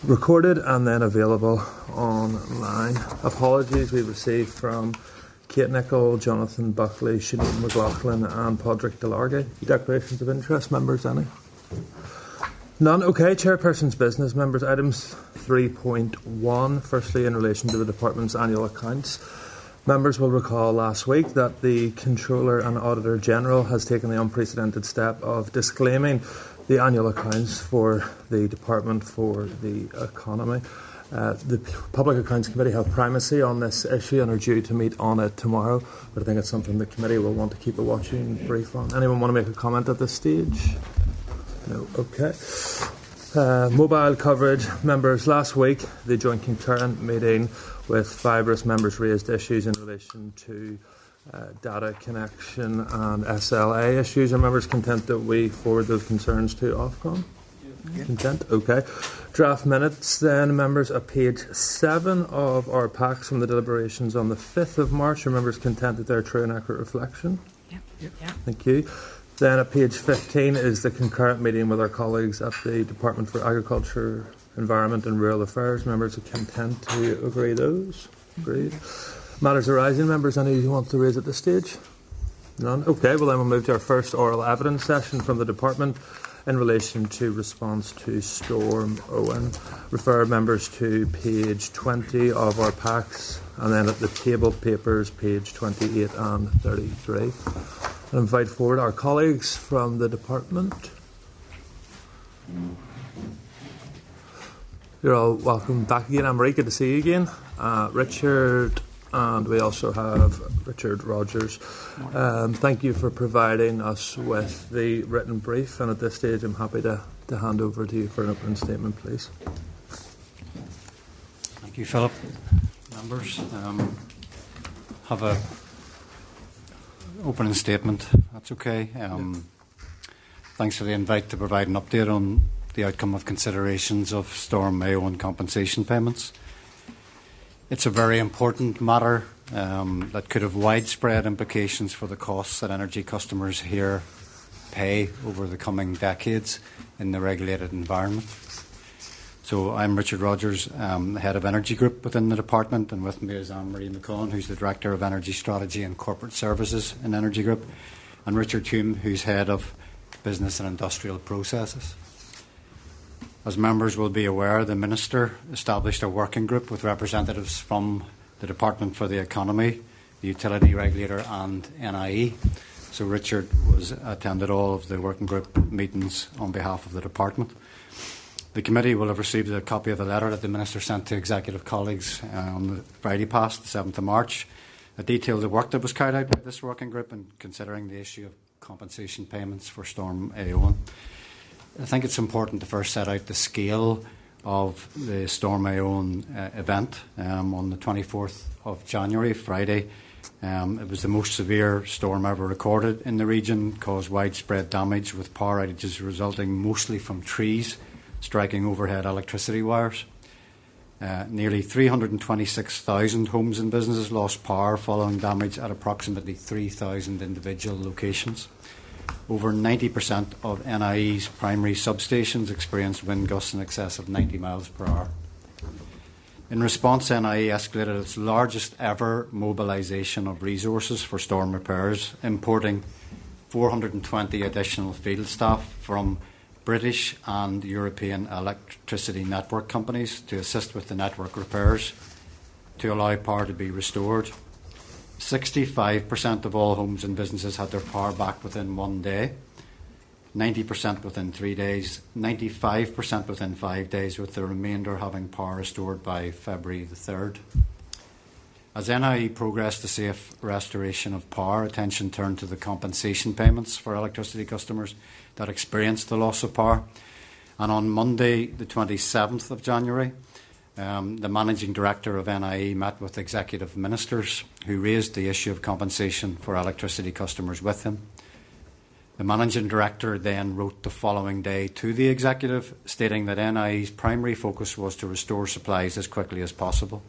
recorded and then available online. Apologies we received from Kate Nichol, Jonathan Buckley, Sinead McLaughlin and Padraig Delargy. Declarations of interest, members, any? None. Okay, Chairperson's business. Members, items 3.1. Firstly, in relation to the Department's annual accounts. Members will recall last week that the Controller and Auditor General has taken the unprecedented step of disclaiming the annual accounts for the Department for the Economy. The Public Accounts Committee have primacy on this issue and are due to meet on it tomorrow, but I think it's something the committee will want to keep a watching brief on. Anyone want to make a comment at this stage? No. Okay. Mobile coverage. Members, last week the joint concurrent meeting with Fibrous members raised issues in relation to data connection and SLA issues. Are members content that we forward those concerns to Ofcom? Yeah. Content? Okay. Draft minutes then, members, at page 7 of our packs from the deliberations on the 5th of March. Are members content that they're a true and accurate reflection? Yeah. Thank you. Then at page 15 is the concurrent meeting with our colleagues at the Department for Agriculture, Environment and Rural Affairs. Members are content to agree those? Agreed. Matters arising, members, any you want to raise at this stage? None? Okay, well then we'll move to our first oral evidence session from the Department in relation to response to Storm Owen. Refer members to page 20 of our packs and then at the table papers, page 28 and 33. I invite forward our colleagues from the Department. You're all welcome back again. I'm good to see you again. Richard, and we also have Richard Rogers. Thank you for providing us with the written brief, and at this stage I'm happy to hand over to you for an opening statement, please. Thank you, Philip. Members, have a opening statement. That's okay. Thanks for the invite to provide an update on the outcome of considerations of Storm Owen compensation payments. It's a very important matter that could have widespread implications for the costs that energy customers here pay over the coming decades in the regulated environment. So I'm Richard Rogers, the Head of Energy Group within the Department, and with me is Anne-Marie McCullen, who's the Director of Energy Strategy and Corporate Services in Energy Group, and Richard Hume, who's Head of Business and Industrial Processes. As members will be aware, the Minister established a working group with representatives from the Department for the Economy, the Utility Regulator and NIE. So Richard attended all of the working group meetings on behalf of the Department. The committee will have received a copy of the letter that the Minister sent to executive colleagues on the Friday past, the 7th of March, that detailed the work that was carried out by this working group in considering the issue of compensation payments for Storm Owen. I think it's important to first set out the scale of the Storm Owen event on the 24th of January, Friday. It was the most severe storm ever recorded in the region, caused widespread damage with power outages resulting mostly from trees striking overhead electricity wires. Nearly 326,000 homes and businesses lost power following damage at approximately 3,000 individual locations. Over 90% of NIE's primary substations experienced wind gusts in excess of 90 miles per hour. In response, NIE escalated its largest ever mobilisation of resources for storm repairs, importing 420 additional field staff from British and European electricity network companies to assist with the network repairs to allow power to be restored. 65% of all homes and businesses had their power back within 1 day, 90% within 3 days, 95% within 5 days, with the remainder having power restored by February the 3rd. As NIE progressed the safe restoration of power, attention turned to the compensation payments for electricity customers that experienced the loss of power. And on Monday, the 27th of January, the Managing Director of NIE met with executive ministers who raised the issue of compensation for electricity customers with him. The Managing Director then wrote the following day to the executive, stating that NIE's primary focus was to restore supplies as quickly as possible.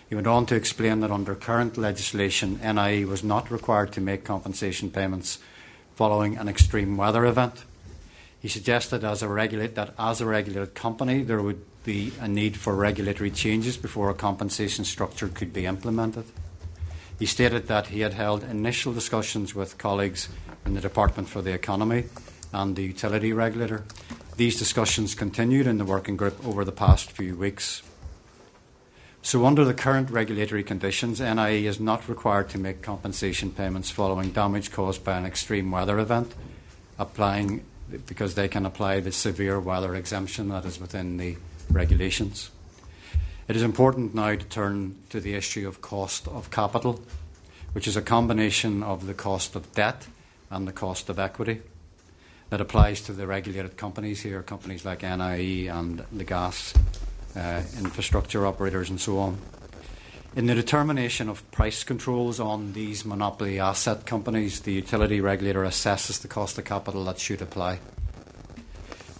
He went on to explain that under current legislation, NIE was not required to make compensation payments following an extreme weather event. He suggested that as a regulated company, there would be a need for regulatory changes before a compensation structure could be implemented. He stated that he had held initial discussions with colleagues in the Department for the Economy and the utility regulator. These discussions continued in the working group over the past few weeks. So under the current regulatory conditions, NIE is not required to make compensation payments following damage caused by an extreme weather event, because they can apply the severe weather exemption that is within the regulations. It is important now to turn to the issue of cost of capital, which is a combination of the cost of debt and the cost of equity that applies to the regulated companies here, companies like NIE and the gas infrastructure operators and so on. In the determination of price controls on these monopoly asset companies, the utility regulator assesses the cost of capital that should apply.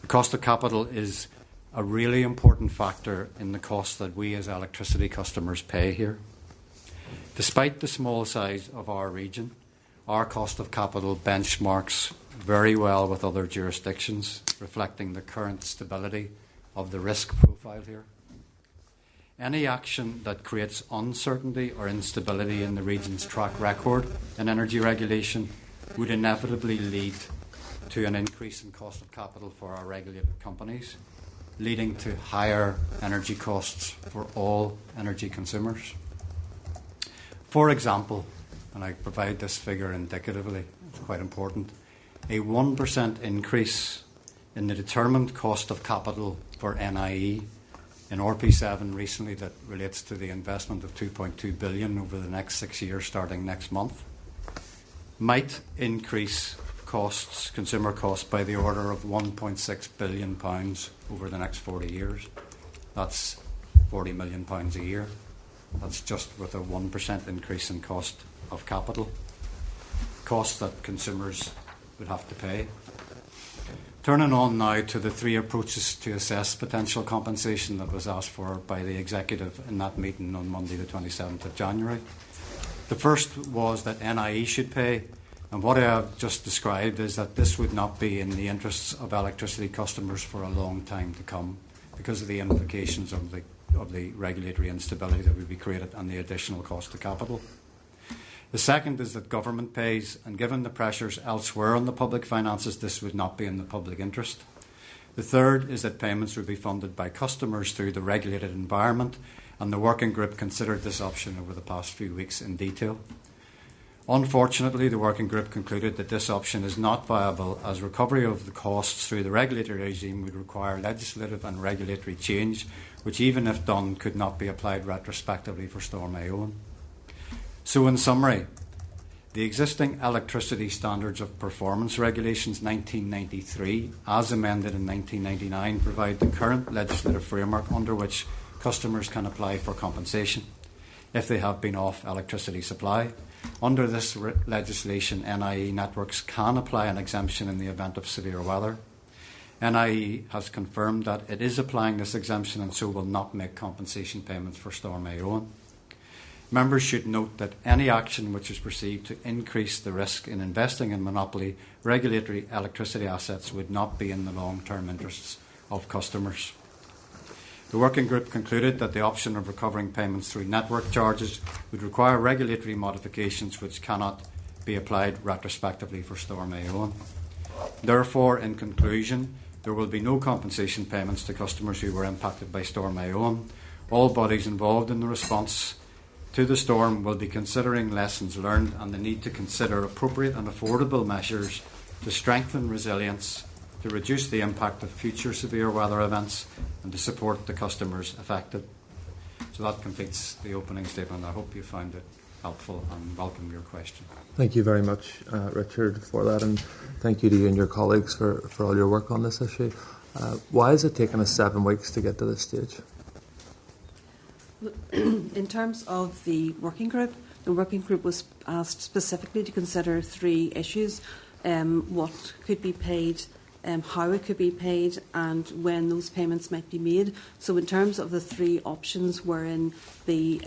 The cost of capital is a really important factor in the cost that we as electricity customers pay here. Despite the small size of our region, our cost of capital benchmarks very well with other jurisdictions, reflecting the current stability of the risk profile here. Any action that creates uncertainty or instability in the region's track record in energy regulation would inevitably lead to an increase in cost of capital for our regulated companies, leading to higher energy costs for all energy consumers. For example, and I provide this figure indicatively, it's quite important, a 1% increase in the determined cost of capital for NIE in RP7 recently that relates to the investment of $2.2 billion over the next 6 years starting next month might increase costs, consumer costs, by the order of £1.6 billion over the next 40 years. That's £40 million a year. That's just with a 1% increase in cost of capital, costs that consumers would have to pay. Turning on now to the three approaches to assess potential compensation that was asked for by the executive in that meeting on Monday the 27th of January. The first was that NIE should pay, and what I have just described is that this would not be in the interests of electricity customers for a long time to come because of the implications of the regulatory instability that would be created and the additional cost of capital. The second is that government pays, and given the pressures elsewhere on the public finances, this would not be in the public interest. The third is that payments would be funded by customers through the regulated environment, and the working group considered this option over the past few weeks in detail. Unfortunately, the working group concluded that this option is not viable, as recovery of the costs through the regulatory regime would require legislative and regulatory change, which, even if done, could not be applied retrospectively for Storm Éowyn. So in summary, the existing Electricity Standards of Performance Regulations 1993, as amended in 1999, provide the current legislative framework under which customers can apply for compensation if they have been off electricity supply. Under this legislation, NIE networks can apply an exemption in the event of severe weather. NIE has confirmed that it is applying this exemption and so will not make compensation payments for Storm Éowyn. Members should note that any action which is perceived to increase the risk in investing in monopoly regulatory electricity assets would not be in the long-term interests of customers. The working group concluded that the option of recovering payments through network charges would require regulatory modifications which cannot be applied retrospectively for Storm Éowyn. Therefore, in conclusion, there will be no compensation payments to customers who were impacted by Storm Éowyn. All bodies involved in the response to the storm will be considering lessons learned and the need to consider appropriate and affordable measures to strengthen resilience, to reduce the impact of future severe weather events, and to support the customers affected. So that completes the opening statement. I hope you found it helpful and welcome your question. Thank you very much, Richard, for that, and thank you to you and your colleagues for all your work on this issue. Why has it taken us 7 weeks to get to this stage? In terms of the working group was asked specifically to consider 3 issues: what could be paid, how it could be paid, and when those payments might be made. So in terms of the 3 options wherein the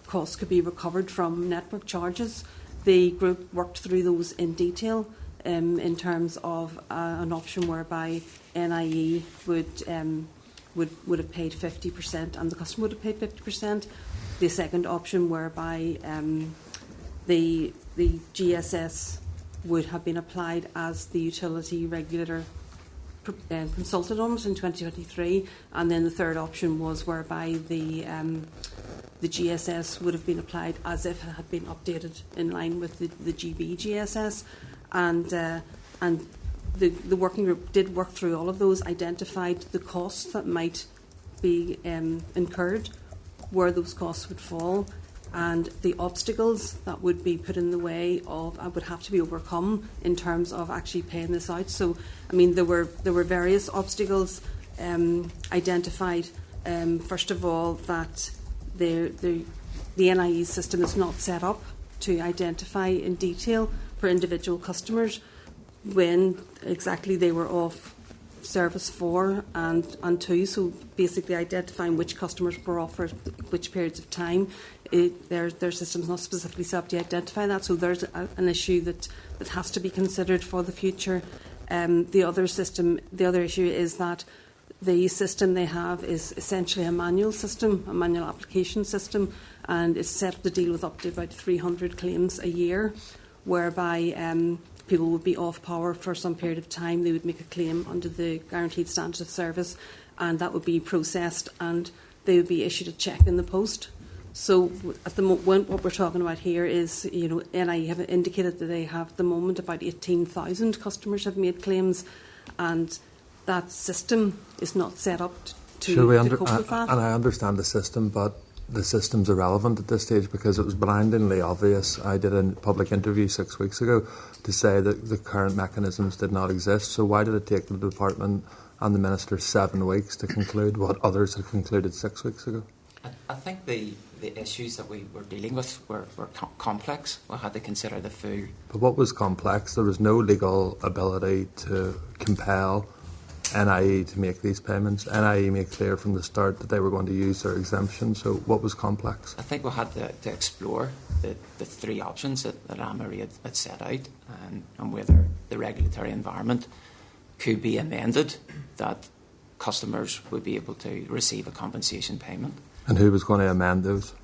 costs could be recovered from network charges, the group worked through those in detail in terms of an option whereby NIE would have paid 50% and the customer would have paid 50%. The second option whereby the GSS would have been applied as the utility regulator consulted on it in 2023, and then the third option was whereby the GSS would have been applied as if it had been updated in line with the GB GSS, and the working group did work through all of those, identified the costs that might be incurred, where those costs would fall, and the obstacles that would be put in the way of would have to be overcome in terms of actually paying this out. So, I mean, there were various obstacles identified. First of all, that the NIE system is not set up to identify in detail for individual customers when exactly they were off service for and to. So basically identifying which customers were off for which periods of time. Their system is not specifically set up to identify that, so there's an issue that has to be considered for the future. The other issue is that the system they have is essentially a manual system, a manual application system, and it's set up to deal with up to about 300 claims a year, whereby people would be off power for some period of time. They would make a claim under the Guaranteed Standard of Service, and that would be processed, and they would be issued a cheque in the post. So at the moment, what we're talking about here is, NIE have indicated that they have at the moment about 18,000 customers have made claims, and that system is not set up to cope with that. And I understand the system, but the system's irrelevant at this stage because it was blindingly obvious. I did a public interview 6 weeks ago to say that the current mechanisms did not exist. So why did it take the department and the Minister 7 weeks to conclude what others had concluded 6 weeks ago? I think the issues that we were dealing with were complex. We had to consider the full... But what was complex? There was no legal ability to compel NIE to make these payments. NIE made clear from the start that they were going to use their exemption. So what was complex? I think we had to explore the three options that Anne-Marie had set out, and whether the regulatory environment could be amended that customers would be able to receive a compensation payment. And who was going to amend those?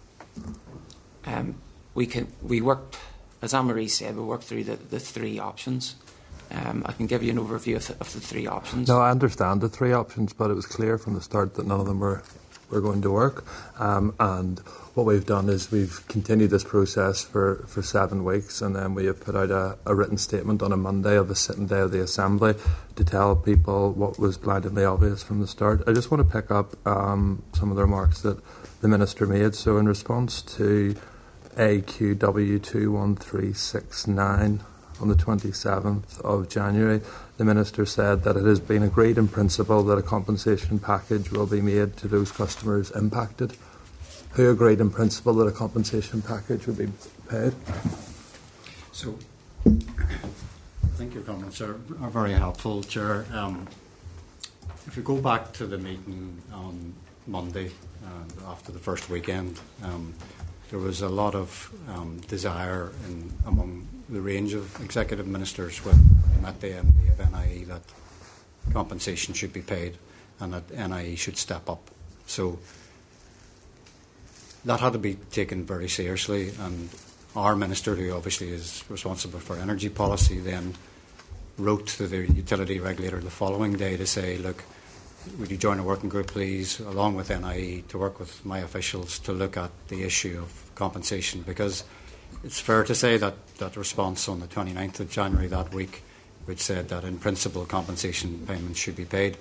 We worked, as Anne-Marie said, we worked through the three options. I can give you an overview of the three options. No, I understand the three options, but it was clear from the start that none of them were going to work. And what we've done is we've continued this process for 7 weeks, and then we have put out a written statement on a Monday of the sitting day of the Assembly to tell people what was blindingly obvious from the start. I just want to pick up some of the remarks that the Minister made. So in response to AQW 21369 on the 27th of January, the Minister said that it has been agreed in principle that a compensation package will be made to those customers impacted. Who agreed in principle that a compensation package would be paid? So, I think your comments are very helpful, Chair. If you go back to the meeting on Monday, after the first weekend, there was a lot of desire among the range of executive ministers when they met the MD of NIE that compensation should be paid and that NIE should step up. So that had to be taken very seriously, and our minister, who obviously is responsible for energy policy, then wrote to the utility regulator the following day to say, look, would you join a working group, please, along with NIE, to work with my officials to look at the issue of compensation? Because it's fair to say that that response on the 29th of January that week, which said that in principle compensation payments should be paid,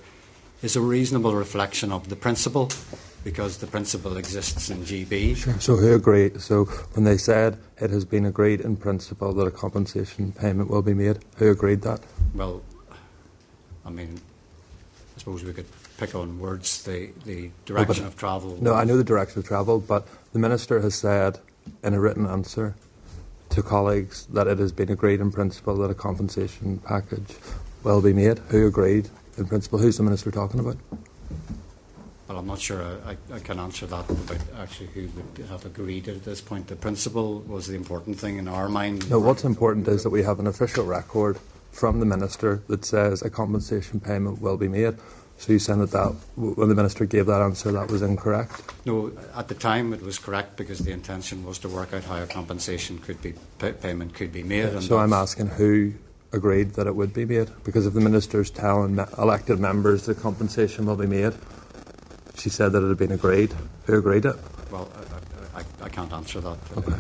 is a reasonable reflection of the principle, because the principle exists in GB. Sure. So who agreed? So when they said it has been agreed in principle that a compensation payment will be made, who agreed that? Well, I mean, I suppose we could pick on words. The direction of travel. No, I know the direction of travel, but the Minister has said in a written answer to colleagues that it has been agreed in principle that a compensation package will be made. Who agreed in principle? Who's the Minister talking about? Well, I'm not sure I can answer that about actually who would have agreed at this point. The principle was the important thing in our mind. No, what's important is that we have an official record from the Minister that says a compensation payment will be made. So you saying that when the Minister gave that answer, that was incorrect? No, at the time it was correct because the intention was to work out how a compensation payment could be made. And so I'm asking who agreed that it would be made? Because if the Minister's telling elected members the compensation will be made, she said that it had been agreed. Who agreed it? Well, I can't answer that. Okay.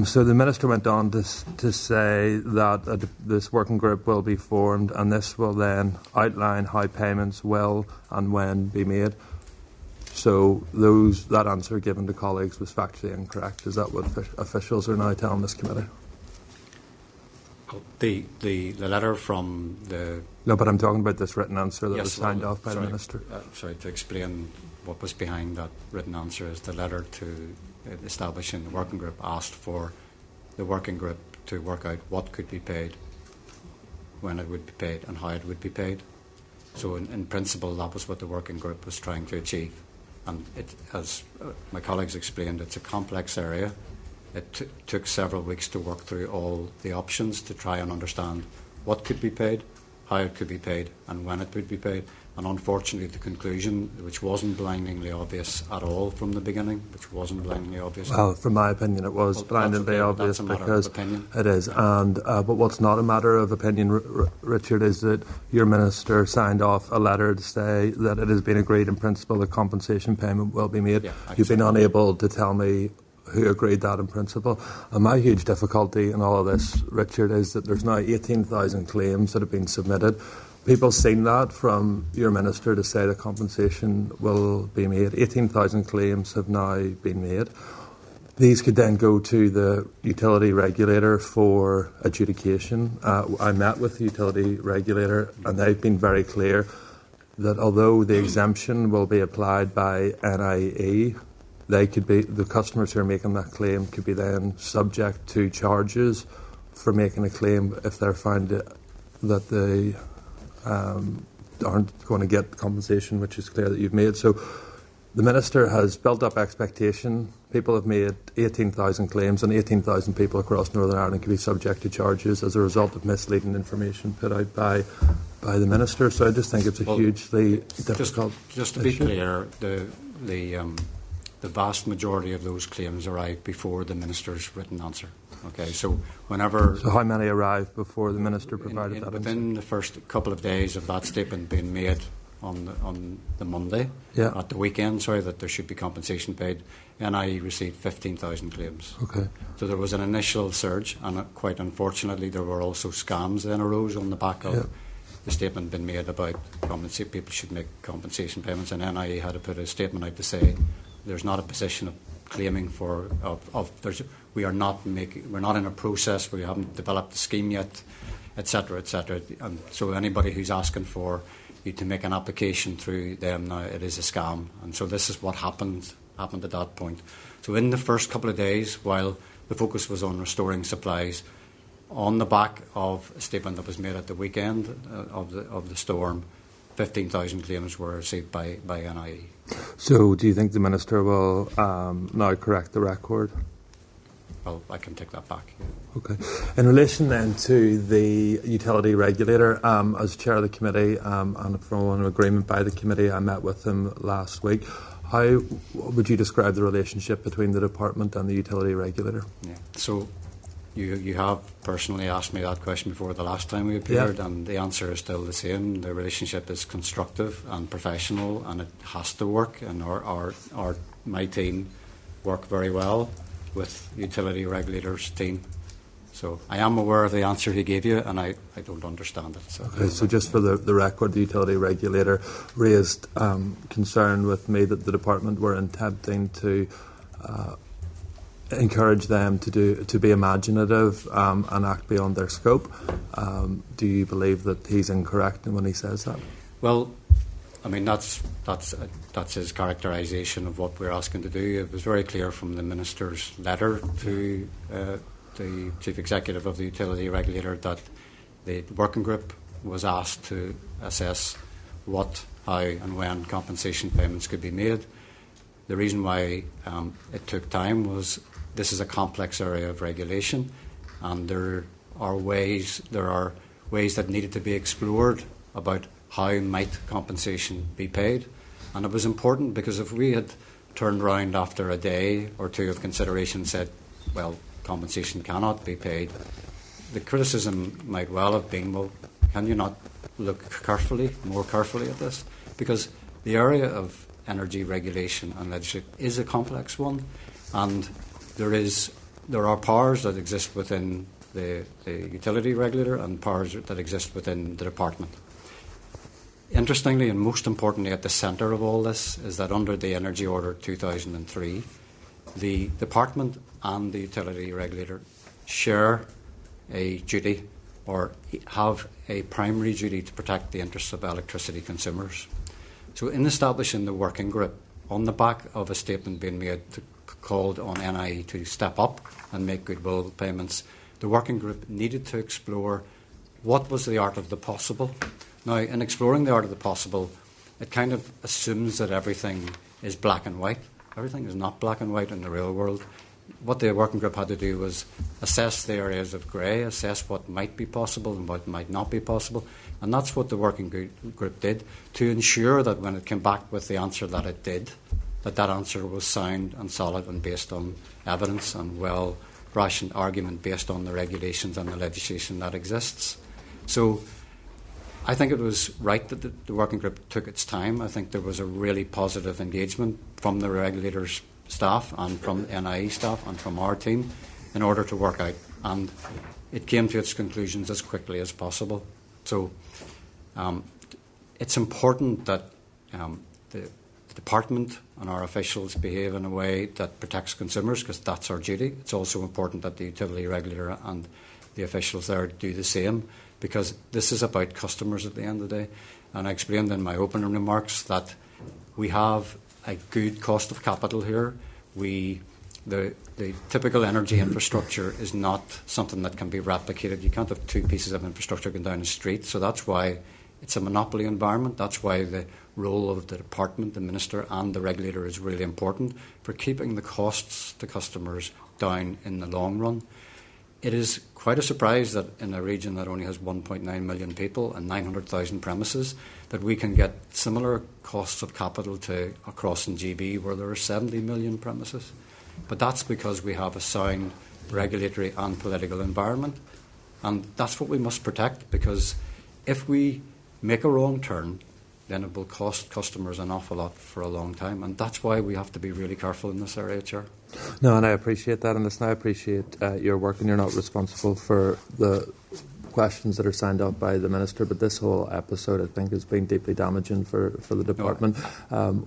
So the Minister went on to say that this working group will be formed and this will then outline how payments will and when be made. So that answer given to colleagues was factually incorrect. Is that what officials are now telling this committee? The letter from the... No, but I'm talking about this written answer that yes, was signed off by the Minister. Sorry, to explain what was behind that written answer is the letter to establishing the working group asked for the working group to work out what could be paid, when it would be paid and how it would be paid. So in principle that was what the working group was trying to achieve. And it, as my colleagues explained, it's a complex area. It took several weeks to work through all the options to try and understand what could be paid, how it could be paid and when it would be paid. And unfortunately the conclusion, which wasn't blindingly obvious at all from the beginning, Well, from my opinion it was blindingly obvious because it is. And but what's not a matter of opinion, Richard, is that your Minister signed off a letter to say that it has been agreed in principle that compensation payment will be made. Yeah, you've been unable to tell me who agreed that in principle. And my huge difficulty in all of this, Richard, is that there's now 18,000 claims that have been submitted. People seen that from your Minister to say the compensation will be made. 18,000 claims have now been made. These could then go to the utility regulator for adjudication. I met with the utility regulator and they've been very clear that although the exemption will be applied by NIE, the customers who are making that claim could be then subject to charges for making a claim if they're found that they aren't going to get compensation, which is clear that you've made. So the Minister has built up expectation. People have made 18,000 claims and 18,000 people across Northern Ireland could be subject to charges as a result of misleading information put out by the Minister. So I just think it's a hugely difficult Just to be clear, the vast majority of those claims arrived before the Minister's written answer. Okay, so whenever... So how many arrived before the Minister provided that answer? Within the first couple of days of that statement being made on the Monday, at the weekend, that there should be compensation paid, NIE received 15,000 claims. Okay. So there was an initial surge, and quite unfortunately there were also scams then arose on the back of the statement being made about people should make compensation payments, and NIE had to put a statement out to say there's not a position of claiming for we're not in a process where we haven't developed a scheme yet, etc., etc. And so anybody who's asking for you to make an application through them now, it is a scam. And so this is what happened at that point. So in the first couple of days, while the focus was on restoring supplies, on the back of a statement that was made at the weekend of the storm, 15,000 claims were received by NIE. So do you think the Minister will now correct the record? Well, I can take that back. Yeah. Okay. In relation then to the utility regulator, as chair of the committee and from an agreement by the committee, I met with him last week. How would you describe the relationship between the department and the utility regulator? Yeah. So you have personally asked me that question before the last time we appeared, and the answer is still the same. The relationship is constructive and professional, and it has to work. And my team work very well with utility regulators team. So I am aware of the answer he gave you, and I don't understand it. So. Okay, so just for the record, the utility regulator raised concern with me that the department were attempting to encourage them to be imaginative and act beyond their scope. Do you believe that he's incorrect when he says that? Well, I mean that's his characterisation of what we're asking to do. It was very clear from the Minister's letter to the Chief Executive of the Utility Regulator that the working group was asked to assess what, how and when compensation payments could be made. The reason why it took time was this is a complex area of regulation, and there are ways that needed to be explored about how might compensation be paid. And it was important because if we had turned round after a day or two of consideration and said, well, compensation cannot be paid, the criticism might well have been, well, can you not look more carefully at this? Because the area of energy regulation and legislation is a complex one, and there are powers that exist within the utility regulator and powers that exist within the department. Interestingly, and most importantly at the centre of all this, is that under the Energy Order 2003, the department and the utility regulator share a duty or have a primary duty to protect the interests of electricity consumers. So in establishing the working group, on the back of a statement being made called on NIE to step up and make goodwill payments, the working group needed to explore what was the art of the possible. Now, in exploring the art of the possible, it kind of assumes that everything is black and white. Everything is not black and white in the real world. What the working group had to do was assess the areas of grey, assess what might be possible and what might not be possible. And that's what the working group did, to ensure that when it came back with the answer that it did, that answer was sound and solid and based on evidence and well-rationed argument based on the regulations and the legislation that exists. So I think it was right that the working group took its time. I think there was a really positive engagement from the regulators' staff and from NIE staff and from our team in order to work out. And it came to its conclusions as quickly as possible. So it's important that the department and our officials behave in a way that protects consumers, because that's our duty. It's also important that the utility regulator and the officials there do the same, because this is about customers at the end of the day. And I explained in my opening remarks that we have a good cost of capital here. The typical energy infrastructure is not something that can be replicated. You can't have two pieces of infrastructure going down a street. So that's why it's a monopoly environment. That's why the role of the department, the minister and the regulator is really important for keeping the costs to customers down in the long run. It is quite a surprise that in a region that only has 1.9 million people and 900,000 premises, that we can get similar costs of capital to across in GB where there are 70 million premises. But that's because we have a sound regulatory and political environment. And that's what we must protect, because if we make a wrong turn, then it will cost customers an awful lot for a long time. And that's why we have to be really careful in this area, Chair. No, and I appreciate that. And listen, I appreciate your work, and you're not responsible for the questions that are signed off by the Minister, but this whole episode, I think, has been deeply damaging for the Department.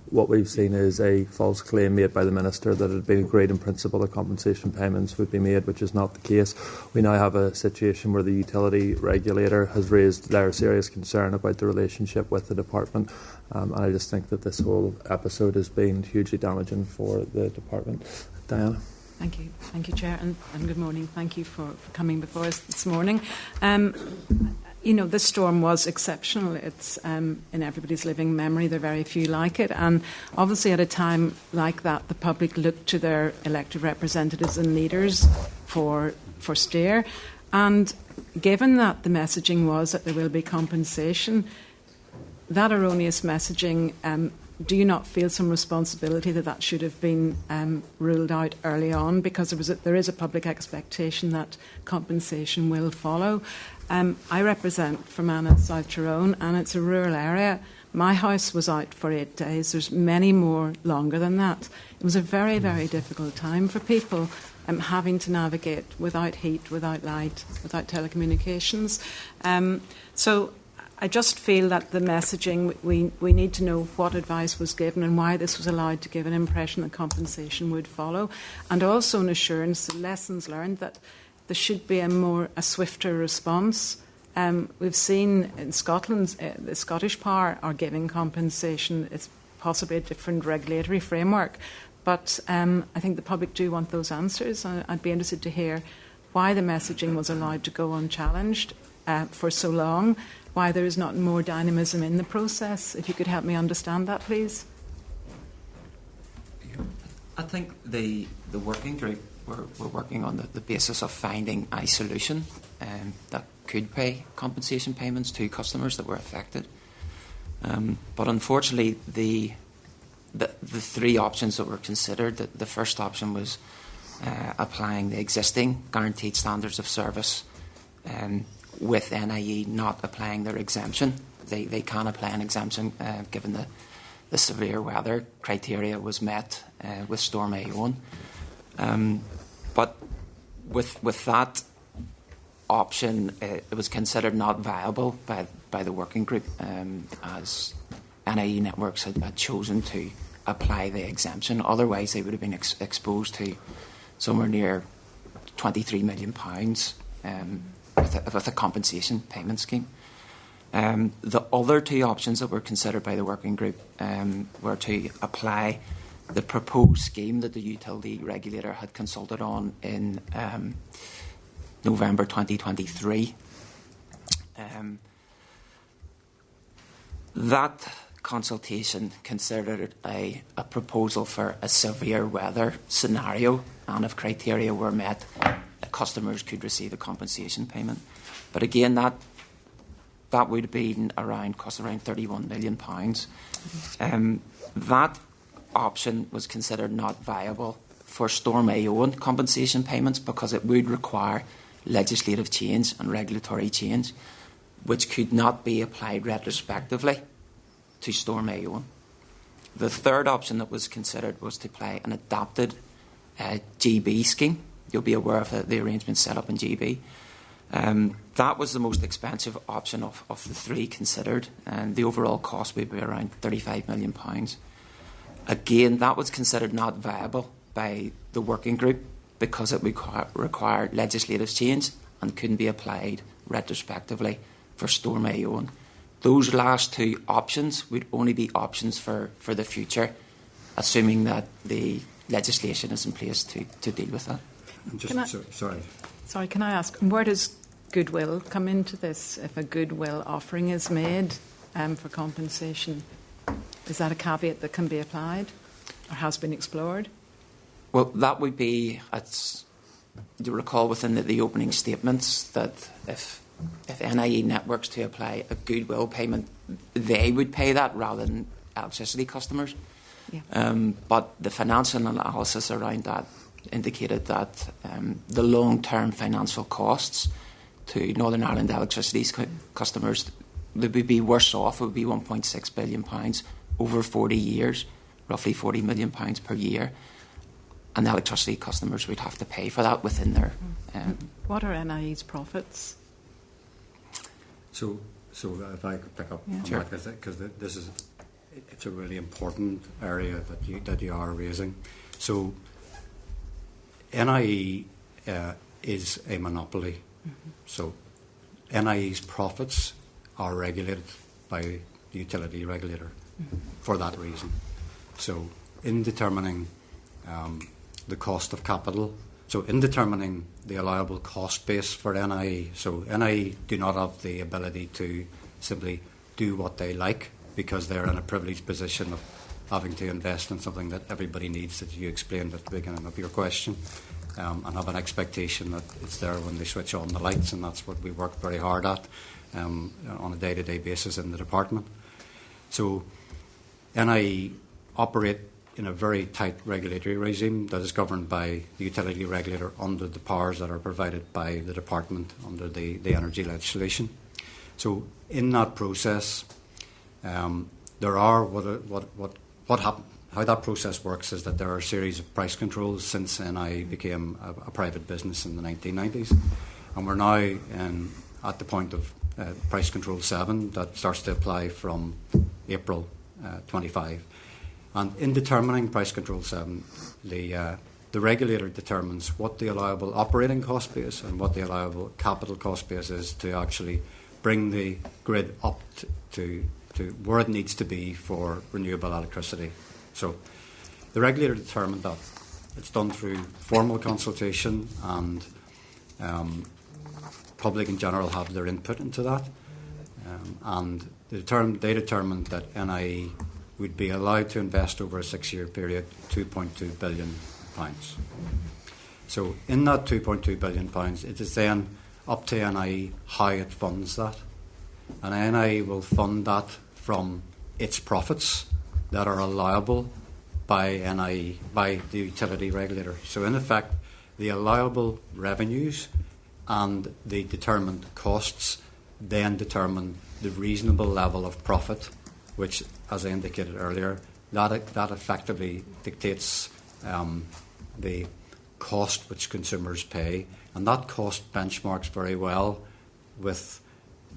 What we've seen is a false claim made by the Minister that it had been agreed in principle that compensation payments would be made, which is not the case. We now have a situation where the utility regulator has raised their serious concern about the relationship with the Department, and I just think that this whole episode has been hugely damaging for the Department. Diana? Thank you, Chair, and good morning. Thank you for coming before us this morning. This storm was exceptional. It's in everybody's living memory. There are very few like it, and obviously at a time like that, the public looked to their elected representatives and leaders for steer. And given that the messaging was that there will be compensation, that erroneous messaging. Do you not feel some responsibility that should have been ruled out early on? Because there is a public expectation that compensation will follow. I represent Fermanagh, South Tyrone, and it's a rural area. My house was out for 8 days. There's many more longer than that. It was a very, very difficult time for people having to navigate without heat, without light, without telecommunications. So I just feel that the messaging, we need to know what advice was given and why this was allowed to give an impression that compensation would follow, and also an assurance, the lessons learned, that there should be a swifter response. We've seen in Scotland, the Scottish Power are giving compensation. It's possibly a different regulatory framework, but I think the public do want those answers. I'd be interested to hear why the messaging was allowed to go unchallenged for so long, why there is not more dynamism in the process. If you could help me understand that, please. I think the working group we're working on the basis of finding a solution that could pay compensation payments to customers that were affected. But unfortunately, the three options that were considered, the first option was applying the existing guaranteed standards of service with NIE not applying their exemption. They can apply an exemption given the severe weather criteria was met with Storm Éowyn. But with that option, it was considered not viable by the working group as NIE Networks had chosen to apply the exemption. Otherwise, they would have been exposed to somewhere near £23 million with a compensation payment scheme. The other two options that were considered by the working group were to apply the proposed scheme that the utility regulator had consulted on in November 2023. That consultation considered a proposal for a severe weather scenario, and if criteria were met, customers could receive a compensation payment. But again, that would have been cost around £31 million. That option was considered not viable for Storm Éowyn compensation payments because it would require legislative change and regulatory change, which could not be applied retrospectively to Storm Éowyn. The third option that was considered was to apply an adapted GB scheme. You'll be aware of the arrangement set up in GB. That was the most expensive option of the three considered, and the overall cost would be around £35 million. Again, that was considered not viable by the working group because it required legislative change and couldn't be applied retrospectively for Storm Éowyn. Those last two options would only be options for the future, assuming that the legislation is in place to deal with that. Sorry, can I ask, where does goodwill come into this? If a goodwill offering is made for compensation, is that a caveat that can be applied or has been explored? Well, that would be, you recall within the opening statements that if NIE Networks to apply a goodwill payment, they would pay that rather than electricity customers. Yeah. But the financial analysis around that indicated that the long-term financial costs to Northern Ireland electricity customers, they would be worse off. It would be £1.6 billion over 40 years, roughly £40 million per year. And the electricity customers would have to pay for that within their... What are NIE's profits? So if I could pick up on sure. that, because it's a really important area that you are raising. So NIE is a monopoly. Mm-hmm. So NIE's profits are regulated by the utility regulator for that reason. So in determining the cost of capital, so in determining the allowable cost base for NIE, so NIE do not have the ability to simply do what they like because they're in a privileged position of having to invest in something that everybody needs, that you explained at the beginning of your question, and have an expectation that it's there when they switch on the lights, and that's what we work very hard at on a day-to-day basis in the department. So NIE operate in a very tight regulatory regime that is governed by the utility regulator under the powers that are provided by the department under the energy legislation. So in that process, there are what happened. How that process works is that there are a series of price controls since NIE became a private business in the 1990s, and we're now at the point of Price Control 7 that starts to apply from April 25. And in determining Price Control 7, the regulator determines what the allowable operating cost base and what the allowable capital cost base is to actually bring the grid up to where it needs to be for renewable electricity. So the regulator determined that. It's done through formal consultation, and public in general have their input into that. And they determined that NIE would be allowed to invest over a 6-year period £2.2 billion. So in that £2.2 billion, it is then up to NIE how it funds that. And NIE will fund that from its profits that are allowable by NIE, by the utility regulator. So in effect, the allowable revenues and the determined costs then determine the reasonable level of profit, which, as I indicated earlier, that effectively dictates the cost which consumers pay, and that cost benchmarks very well with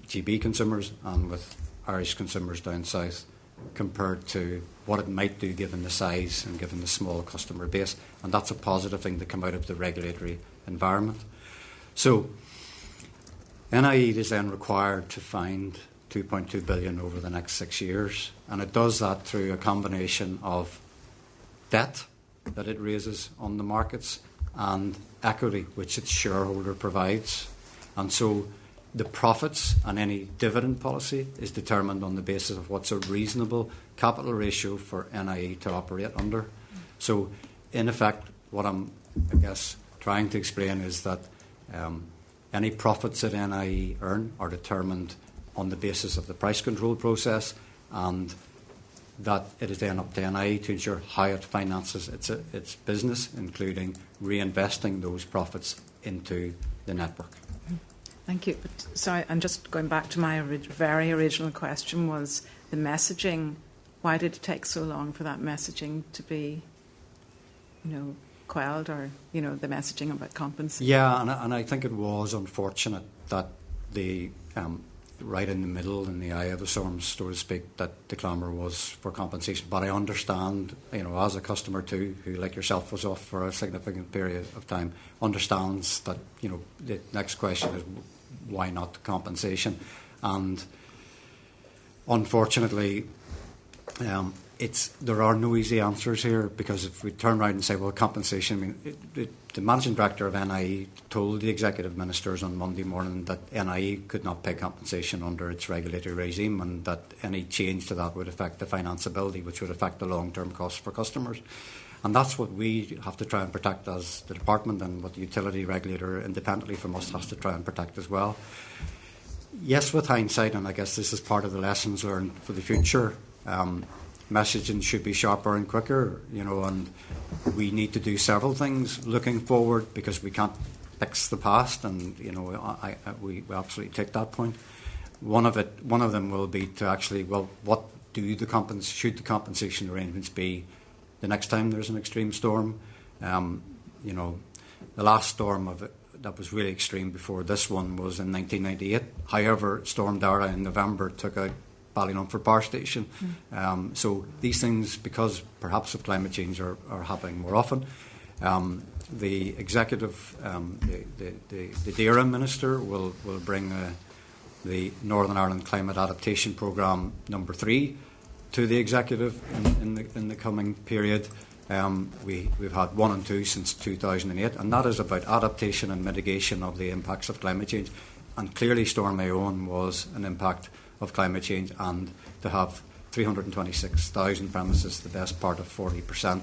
GB consumers and with Irish consumers down south compared to what it might do given the size and given the small customer base, and that's a positive thing to come out of the regulatory environment. So NIE is then required to find $2.2 billion over the next 6 years, and it does that through a combination of debt that it raises on the markets and equity which its shareholder provides. And so the profits and any dividend policy is determined on the basis of what's a reasonable capital ratio for NIE to operate under. So in effect, what I'm, I guess, trying to explain is that any profits that NIE earn are determined on the basis of the price control process, and that it is then up to NIE to ensure how it finances its business, including reinvesting those profits into the network. Thank you. But, sorry, and just going back to my very original question was the messaging. Why did it take so long for that messaging to be, quelled, or, the messaging about compensation? Yeah, and I think it was unfortunate that the right in the middle, in the eye of the storm, so to speak, that the clamour was for compensation. But I understand, as a customer too, who like yourself was off for a significant period of time, understands that, the next question is why not compensation? And unfortunately, there are no easy answers here, because if we turn around and say, well, compensation, the managing director of NIE told the executive ministers on Monday morning that NIE could not pay compensation under its regulatory regime, and that any change to that would affect the financeability, which would affect the long-term costs for customers. And that's what we have to try and protect as the department, and what the utility regulator independently from us has to try and protect as well. Yes, with hindsight, and I guess this is part of the lessons learned for the future, messaging should be sharper and quicker, and we need to do several things looking forward, because we can't fix the past, and we absolutely take that point. One of them will be to actually, what should the compensation arrangements be the next time there's an extreme storm? The last storm that was really extreme before this one was in 1998. However, Storm Dara in November took out Ballynumford Power Station. So these things, because perhaps of climate change, are happening more often. The executive, the DAERA minister will bring the Northern Ireland Climate Adaptation Programme number 3 to the executive in the coming period. We've had 1 and 2 since 2008, and that is about adaptation and mitigation of the impacts of climate change. And clearly Storm Éowyn was an impact of climate change, and to have 326,000 premises, the best part of 40%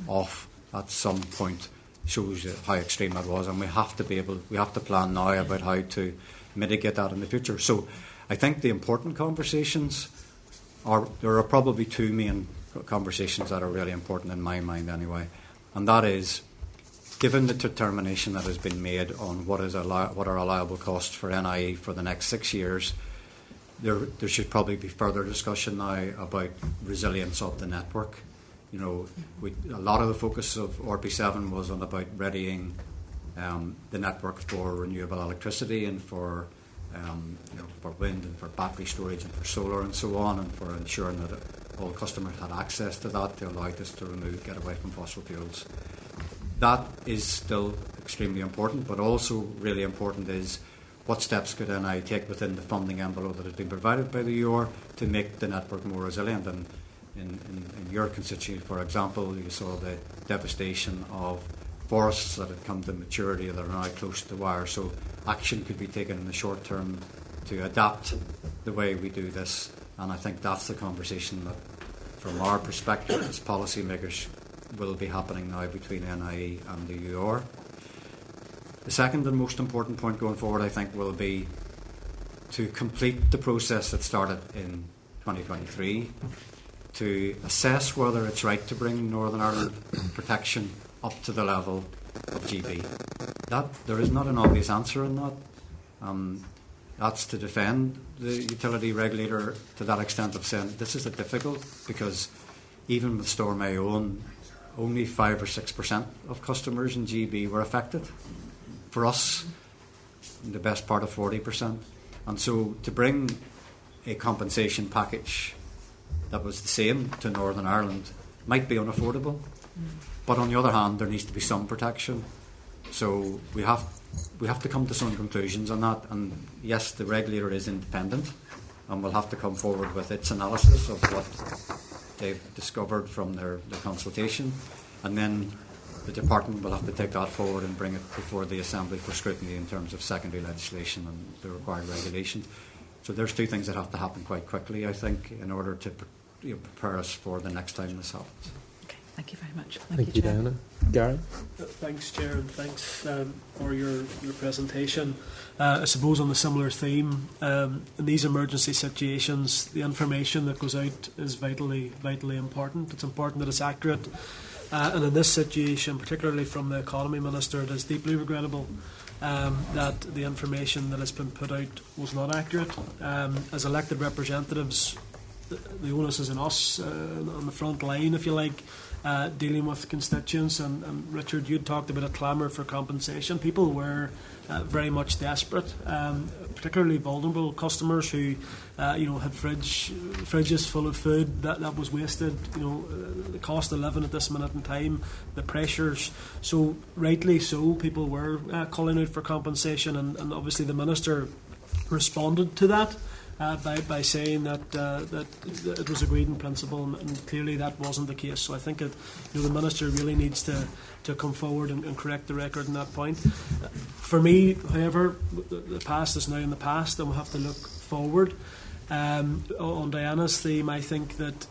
off at some point, shows you how extreme that was. And we have to plan now about how to mitigate that in the future. So I think the important conversations there are probably 2 main conversations that are really important in my mind anyway, and that is, given the determination that has been made on what are allowable costs for NIE for the next 6 years, there should probably be further discussion now about resilience of the network. A lot of the focus of RP7 was on about readying the network for renewable electricity, and for wind, and for battery storage, and for solar, and so on, and for ensuring that all customers had access to that to allow us to get away from fossil fuels. That is still extremely important, but also really important is, what steps could NI take within the funding envelope that has been provided by the UR to make the network more resilient? And in your constituency, for example, you saw the devastation of forests that had come to maturity that are now close to the wire. So action could be taken in the short term to adapt the way we do this. And I think that's the conversation that, from our perspective as policymakers, will be happening now between NIE and the UR. The second and most important point going forward, I think, will be to complete the process that started in 2023 to assess whether it's right to bring Northern Ireland protection up to the level of GB. There is not an obvious answer in that. That's to defend the utility regulator to that extent of saying this is difficult because even with Storm AO, only 5 or 6% of customers in GB were affected. For us, the best part of 40%. And so to bring a compensation package that was the same to Northern Ireland might be unaffordable. But on the other hand, there needs to be some protection. So we have to come to some conclusions on that. And yes, the regulator is independent and will have to come forward with its analysis of what they've discovered from their consultation. And then the department will have to take that forward and bring it before the Assembly for scrutiny in terms of secondary legislation and the required regulation. So there's two things that have to happen quite quickly, I think, in order to prepare us for the next time this happens. Okay, thank you very much. Thank you, Chair. Diana. Gary? Thanks, Chair, and thanks for your presentation. I suppose on a similar theme, in these emergency situations, the information that goes out is vitally important. It's important that it's accurate. And in this situation, particularly from the Economy Minister, it is deeply regrettable that the information that has been put out was not accurate. As elected representatives, the onus is on us on the front line, if you like, dealing with constituents. And Richard, you talked about a clamour for compensation. People were very much desperate, particularly vulnerable customers who, had fridges full of food that was wasted. The cost of living at this minute in time, the pressures. So rightly so, people were calling out for compensation, and obviously the minister responded to that. By saying that it was agreed in principle, and clearly that wasn't the case. So I think the minister really needs to come forward and correct the record on that point. For me, however, the past is now in the past, and we'll have to look forward. On Diana's theme, I think that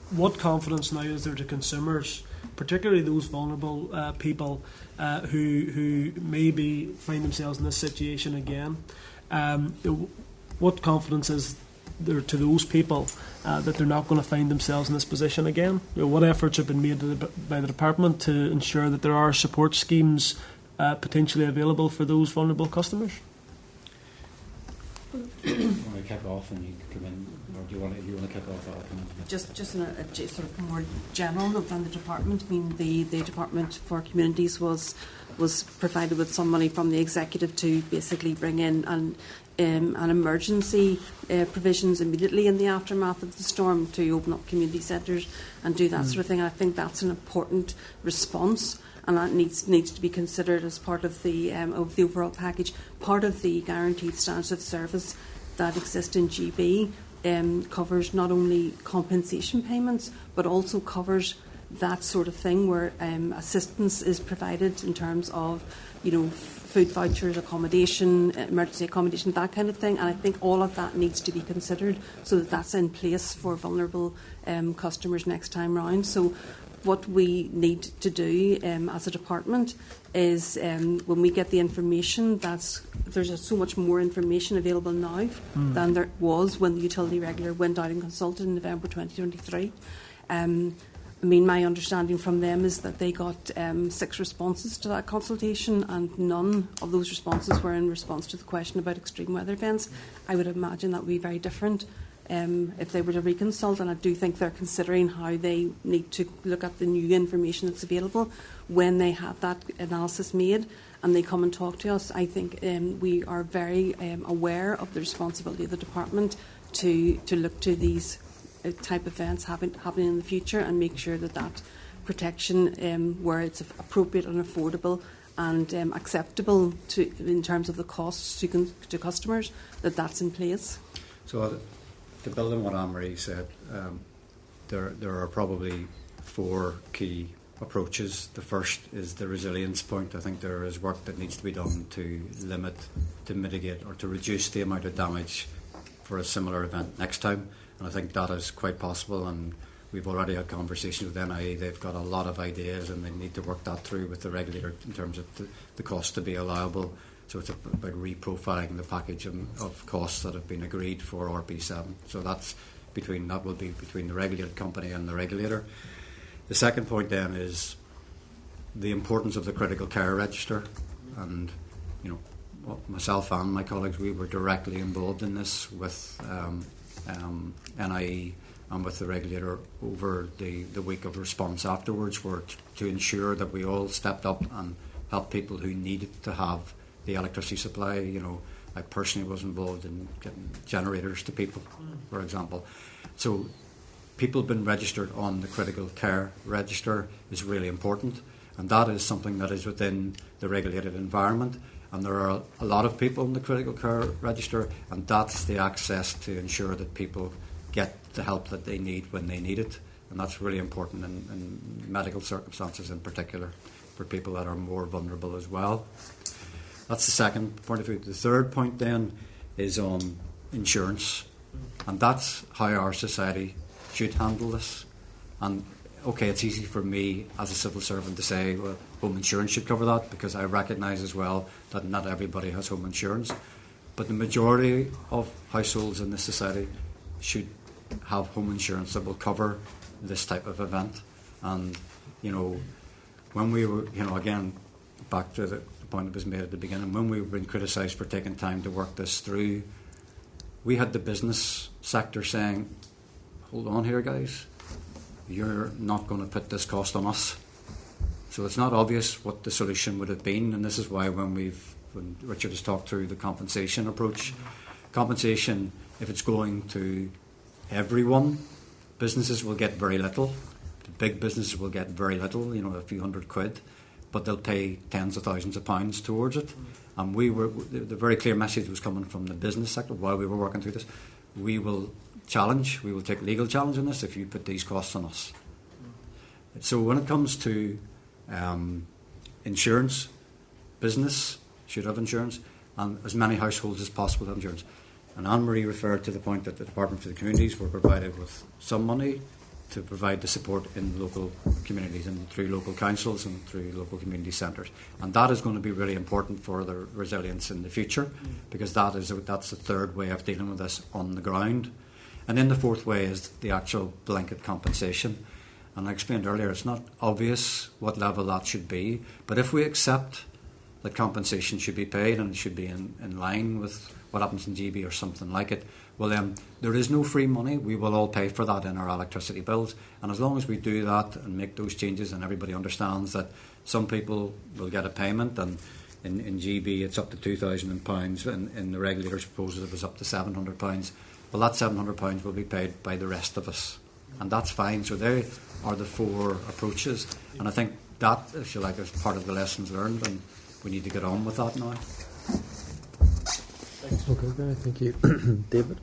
what confidence now is there to consumers, particularly those vulnerable people who maybe find themselves in this situation again. What confidence is there to those people that they're not going to find themselves in this position again? What efforts have been made by the department to ensure that there are support schemes potentially available for those vulnerable customers? Do you want to kick off and you come in, or do you want to kick off? I'll come in. Just in a sort of more general note on the department. I mean, the Department for Communities was provided with some money from the executive to basically bring in an emergency provisions immediately in the aftermath of the storm to open up community centres and do that sort of thing. I think that's an important response, and that needs to be considered as part of the overall package. Part of the guaranteed standards of service that exist in GB covers not only compensation payments but also covers that sort of thing where assistance is provided in terms of food vouchers, accommodation, emergency accommodation, that kind of thing. And I think all of that needs to be considered so that that's in place for vulnerable customers next time round. So what we need to do as a department is when we get the information, there's so much more information available now than there was when the utility regulator went out and consulted in November 2023. My understanding from them is that they got 6 responses to that consultation, and none of those responses were in response to the question about extreme weather events. I would imagine that would be very different if they were to reconsult, and I do think they're considering how they need to look at the new information that's available when they have that analysis made and they come and talk to us. I think we are very aware of the responsibility of the department to look to these type of events happening in the future and make sure that protection where it's appropriate and affordable and acceptable in terms of the costs to customers, that's in place. So to build on what Anne-Marie said, there are probably 4 key approaches. The first is the resilience point. I think there is work that needs to be done to limit, to mitigate or to reduce the amount of damage for a similar event next time. And I think that is quite possible, and we've already had conversations with NIE. They've got a lot of ideas, and they need to work that through with the regulator in terms of the cost to be allowable. So it's about reprofiling the package of costs that have been agreed for RP7. So that will be between the regulated company and the regulator. The second point then is the importance of the critical care register, and myself and my colleagues, we were directly involved in this with NIE and with the regulator over the week of response afterwards, were to ensure that we all stepped up and helped people who needed to have the electricity supply. I personally was involved in getting generators to people, for example. So people being registered on the critical care register is really important, and that is something that is within the regulated environment. And there are a lot of people in the critical care register, and that's the access to ensure that people get the help that they need when they need it. And that's really important in medical circumstances in particular, for people that are more vulnerable as well. That's the second point of view. The third point then is on insurance, and that's how our society should handle this. And okay, it's easy for me as a civil servant to say, well, home insurance should cover that, because I recognise as well that not everybody has home insurance. But the majority of households in this society should have home insurance that will cover this type of event. And, when we were, again, back to the point that was made at the beginning, when we were being criticised for taking time to work this through, we had the business sector saying, hold on here, guys. You're not going to put this cost on us. So it's not obvious what the solution would have been, and this is why when Richard has talked through the compensation approach, compensation, if it's going to everyone, businesses will get very little. The big businesses will get very little, a few £100, but they'll pay tens of thousands of pounds towards it. And the very clear message was coming from the business sector while we were working through this. We will take legal challenge on this if you put these costs on us. So when it comes to insurance, business should have insurance, and as many households as possible have insurance. And Anne-Marie referred to the point that the Department for the Communities were provided with some money to provide the support in local communities and through local councils and through local community centres. And that is going to be really important for the resilience in the future, because that's the third way of dealing with this on the ground. And then the fourth way is the actual blanket compensation. And I explained earlier, it's not obvious what level that should be, but if we accept that compensation should be paid and it should be in line with what happens in GB or something like it, well then there is no free money. We will all pay for that in our electricity bills, and as long as we do that and make those changes and everybody understands that some people will get a payment, and in GB it's up to £2,000, and in the regulator's proposal it was up to £700, well that £700 will be paid by the rest of us, and that's fine. So they are the four approaches, and I think that, if you like, is part of the lessons learned, and we need to get on with that now. Okay, thank you. David?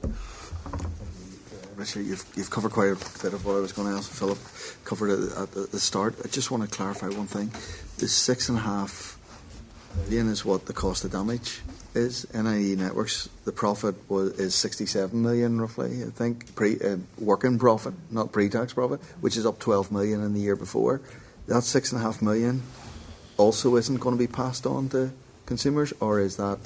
Richard, you've covered quite a bit of what I was going to ask. Philip covered it at the start. I just want to clarify one thing. The $6.5 million is what the cost of damage is. NIE Networks, the profit is $67 million roughly, I think, working profit, not pre-tax profit, which is up $12 million in the year before. That $6.5 million also isn't going to be passed on to consumers, or is that?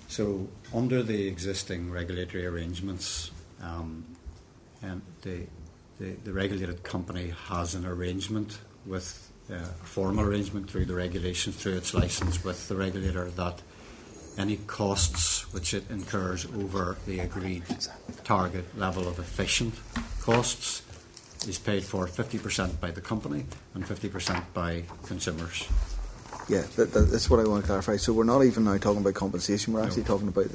So under the existing regulatory arrangements, and the regulated company has an arrangement with a formal arrangement through the regulations, through its licence with the regulator, that any costs which it incurs over the agreed target level of efficient costs is paid for 50% by the company and 50% by consumers. Yeah, that's what I want to clarify. So we're not even now talking about compensation. We're actually talking about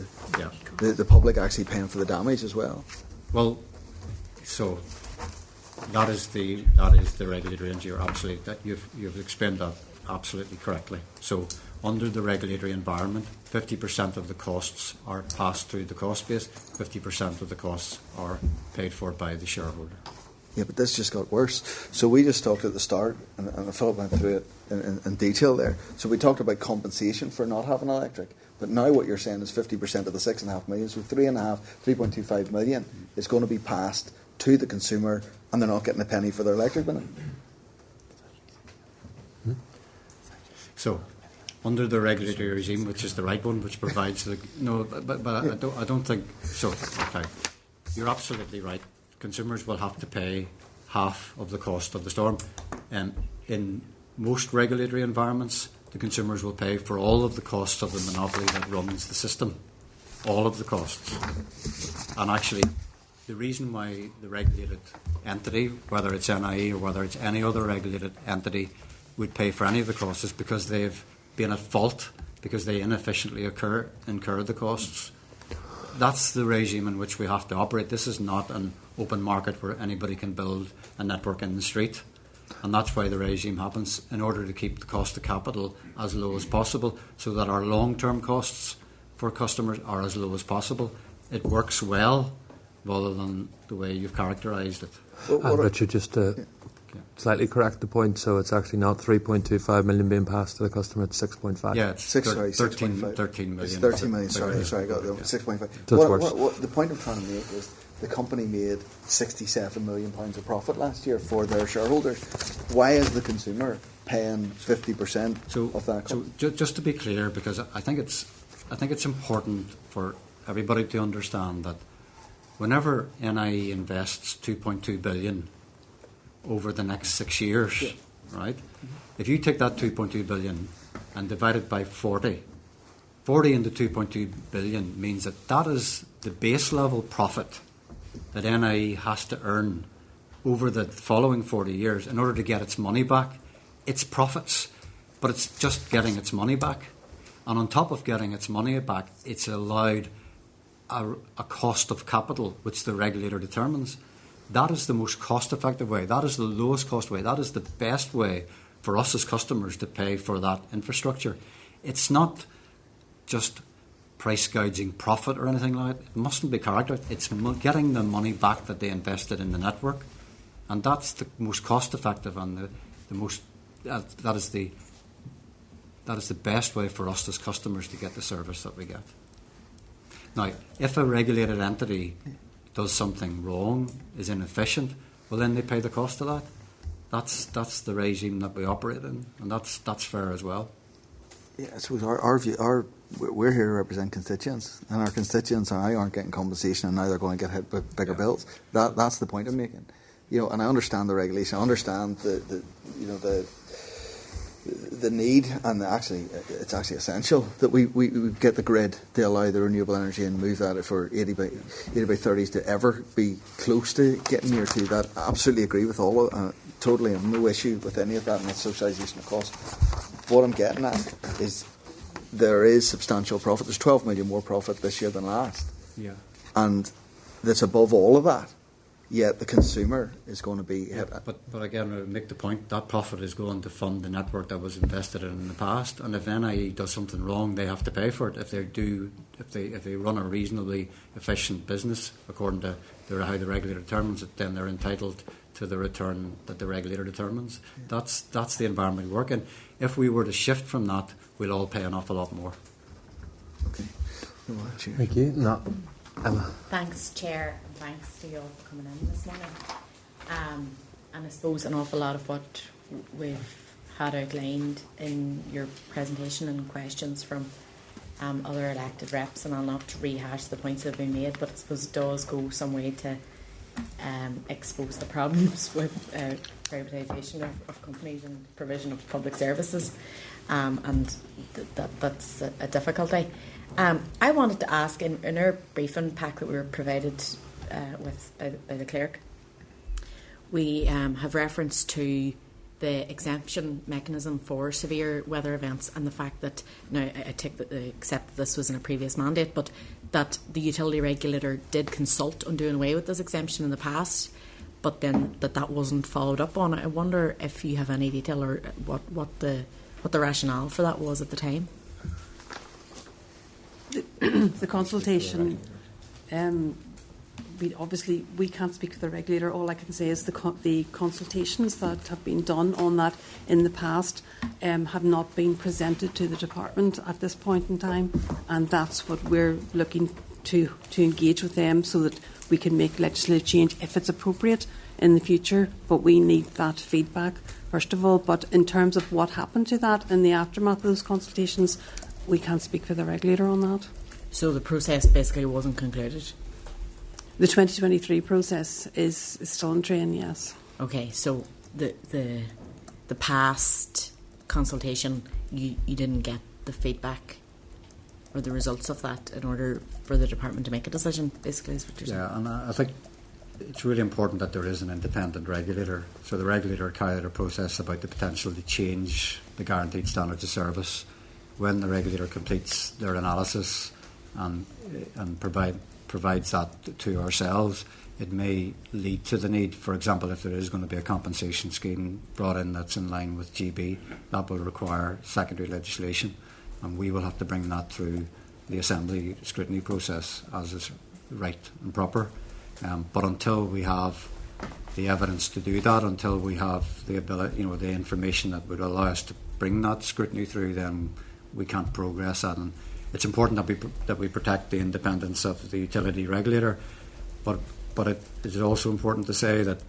the public actually paying for the damage as well. Well, so that is the regulatory range. You're absolutely that you've explained that absolutely correctly. So under the regulatory environment, 50% of the costs are passed through the cost base. 50% of the costs are paid for by the shareholder. Yeah, but this just got worse. So we just talked at the start, and Philip went through it in detail there. So we talked about compensation for not having electric, but now what you're saying is 50% of the $6.5 million, so 3.25 million is going to be passed to the consumer, and they're not getting a penny for their electric bill. So, under the regulatory regime, which is the right one, which provides the I don't think so. Okay, you're absolutely right. Consumers will have to pay half of the cost of the storm. In most regulatory environments, the consumers will pay for all of the costs of the monopoly that runs the system, all of the costs. And actually, the reason why the regulated entity, whether it's NIE or whether it's any other regulated entity, would pay for any of the costs is because they've been at fault, because they inefficiently incur the costs. That's the regime in which we have to operate. This is not an open market where anybody can build a network in the street. And that's why the regime happens, in order to keep the cost of capital as low as possible, so that our long-term costs for customers are as low as possible. It works well, rather than the way you've characterised it. And Richard, just to slightly correct the point, so it's actually not 3.25 million being passed to the customer, it's 6.5. Yeah, it's 13 million. It's 13 million, sorry, I got it. 6.5. What the point I'm trying to make is the company made £67 million of profit last year for their shareholders. Why is the consumer paying 50% of that? So just to be clear, because I think it's important for everybody to understand that whenever NIE invests £2.2 billion over the next 6 years, right? If you take that £2.2 billion and divide it by 40 into £2.2 billion means that is the base level profit that NIE has to earn over the following 40 years in order to get its money back. It's profits, but it's just getting its money back. And on top of getting its money back, it's allowed a cost of capital, which the regulator determines. That is the most cost-effective way. That is the lowest cost way. That is the best way for us as customers to pay for that infrastructure. It's not just price gouging profit or anything like that. It mustn't be characterised. It's getting the money back that they invested in the network, and that's the most cost-effective and the most. That is the best way for us as customers to get the service that we get. Now, if a regulated entity does something wrong, is inefficient, well then they pay the cost of that. That's the regime that we operate in, and that's fair as well. Yeah, I suppose our view, we're here to represent constituents, and our constituents aren't getting compensation, and now they're going to get hit with bigger bills. That's the point I'm making. And I understand the regulation. I understand the need, and it's actually essential that we get the grid to allow the renewable energy and move that for 80 by 30s to ever be close to getting near to that. I absolutely agree with all of it. Totally have no issue with any of that, and that's socialisation of cost. What I'm getting at is there is substantial profit. There's 12 million more profit this year than last. Yeah. And that's above all of that. Yet the consumer is going to be hit. But again, I make the point that profit is going to fund the network that was invested in the past, and if NIE does something wrong, they have to pay for it. If they run a reasonably efficient business according to how the regulator determines it, then they're entitled to the return that the regulator determines. Yeah. That's the environment we work in. If we were to shift from that, we'll all pay an awful lot more. Okay. Thank you. No. Emma. Thanks, Chair, and thanks to you all for coming in this morning. And I suppose an awful lot of what we've had outlined in your presentation and questions from other elected reps, and I'll not rehash the points that have been made, but I suppose it does go some way to expose the problems with privatisation of companies and provision of public services, and that's a difficulty. I wanted to ask, in our briefing pack that we were provided with by the clerk, we have reference to the exemption mechanism for severe weather events, and the fact that, now I accept that this was in a previous mandate, but that the utility regulator did consult on doing away with this exemption in the past, but then that wasn't followed up on. I wonder if you have any detail or what the rationale for that was at the time. The consultation, we can't speak for the regulator. All I can say is the consultations that have been done on that in the past have not been presented to the department at this point in time, and that's what we're looking to engage with them so that we can make legislative change if it's appropriate in the future. But we need that feedback, first of all. But in terms of what happened to that in the aftermath of those consultations, we can't speak for the regulator on that. So the process basically wasn't concluded? The 2023 process is still in train, yes. Okay, so the past consultation, you didn't get the feedback or the results of that in order for the department to make a decision, basically, is what you're saying? Yeah, and I think it's really important that there is an independent regulator. So the regulator carried out a process about the potential to change the guaranteed standards of service. When the regulator completes their analysis and provides that to ourselves, it may lead to the need, for example, if there is going to be a compensation scheme brought in that's in line with GB, that will require secondary legislation, and we will have to bring that through the Assembly scrutiny process as is right and proper. But until we have the evidence to do that, until we have the ability, the information that would allow us to bring that scrutiny through, then we can't progress that. And it's important that we protect the independence of the utility regulator, but it is also important to say that